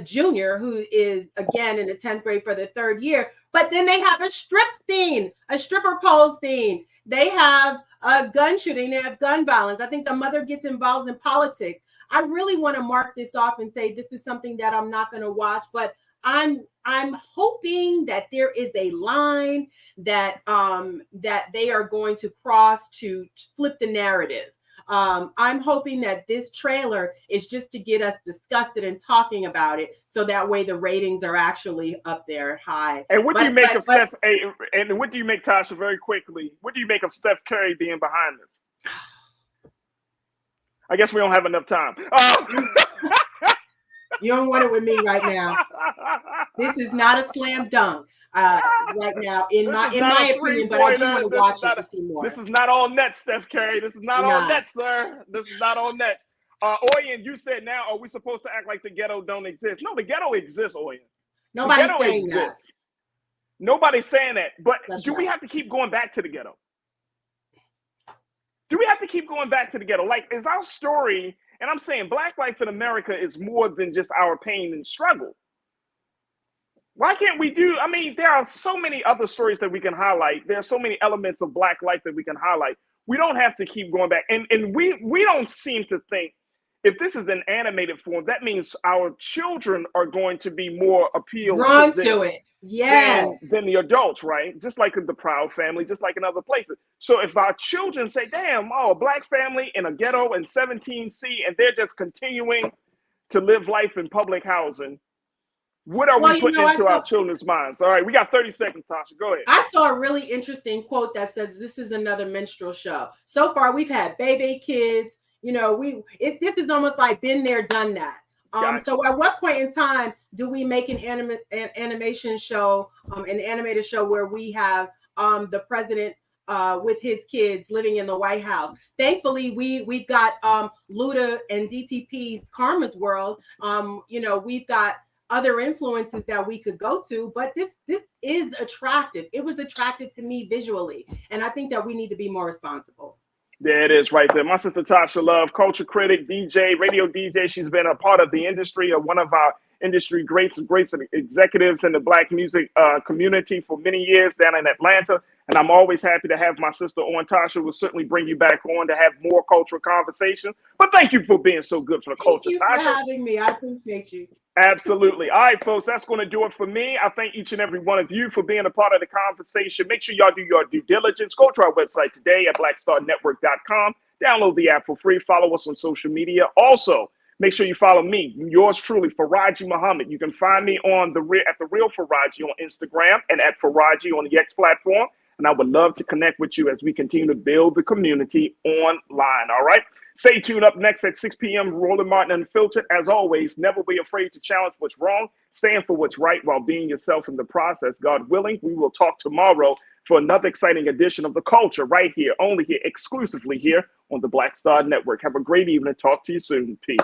junior who is again in the 10th grade for the third year, But then they have a strip scene, a stripper pole scene. They have a gun shooting. They have gun violence. I think the mother gets involved in politics. I really want to mark this off and say this is something that I'm not going to watch, but I'm hoping that there is a line that that they are going to cross to flip the narrative. I'm hoping that this trailer is just to get us disgusted and talking about it, so that way the ratings are actually up there high. And what do you make of Steph? And what do you make, Tasha? Very quickly, what do you make of Steph Curry being behind this? I guess we don't have enough time. You don't want it with me right now. This is not a slam dunk right now, in my opinion, but I do want to watch it to see more. This is not all nets, Steph Curry. This is not all nets, sir. This is not all nets. Oyen, you said now, are we supposed to act like the ghetto don't exist? No, the ghetto exists, Oyen. Nobody's saying that. Nobody's saying that. But That's we have to keep going back to the ghetto? Do we have to keep going back to the ghetto? Like, is our story, and I'm saying Black life in America is more than just our pain and struggle. Why can't we do, I mean, there are so many other stories that we can highlight. There are so many elements of Black life that we can highlight. We don't have to keep going back. And we don't seem to think, if this is an animated form, that means our children are going to be more appealed drawn to it. Yes. Than the adults, right? Just like the Proud Family, just like in other places. So if our children say, damn, a Black family in a ghetto in 17C, and they're just continuing to live life in public housing, what are we putting into our children's minds? All right, we got 30 seconds, Tasha. Go ahead. I saw a really interesting quote that says, this is another minstrel show. So far, we've had baby kids. You know, this is almost like been there, done that. Gotcha. So at what point in time do we make an animation show, an animated show where we have the president with his kids living in the White House? Thankfully, we've got Luda and DTP's Karma's World. You know, we've got other influences that we could go to, but this is attractive. It was attractive to me visually, and I think that we need to be more responsible. There it is right there. My sister Tasha Love, culture critic, DJ, radio DJ. She's been a part of the industry, one of our industry greats executives in the Black music community for many years down in Atlanta. And I'm always happy to have my sister on. Tasha will certainly bring you back on to have more cultural conversation. But thank you for being so good for the culture, Tasha. Thank you for having me. I appreciate you. Absolutely. All right, folks, that's going to do it for me. I thank each and every one of you for being a part of the conversation. Make sure y'all do your due diligence. Go to our website today at blackstarnetwork.com. Download the app for free. Follow us on social media. Also, make sure you follow me, yours truly, Farajii Muhammad. You can find me on at the Real Farajii on Instagram and at Farajii on the X platform. And I would love to connect with you as we continue to build the community online. All right. Stay tuned. Up next at 6 p.m. Roland Martin Unfiltered. As always, never be afraid to challenge what's wrong. Stand for what's right while being yourself in the process. God willing, we will talk tomorrow for another exciting edition of The Culture right here, only here, exclusively here on the Black Star Network. Have a great evening. Talk to you soon. Peace.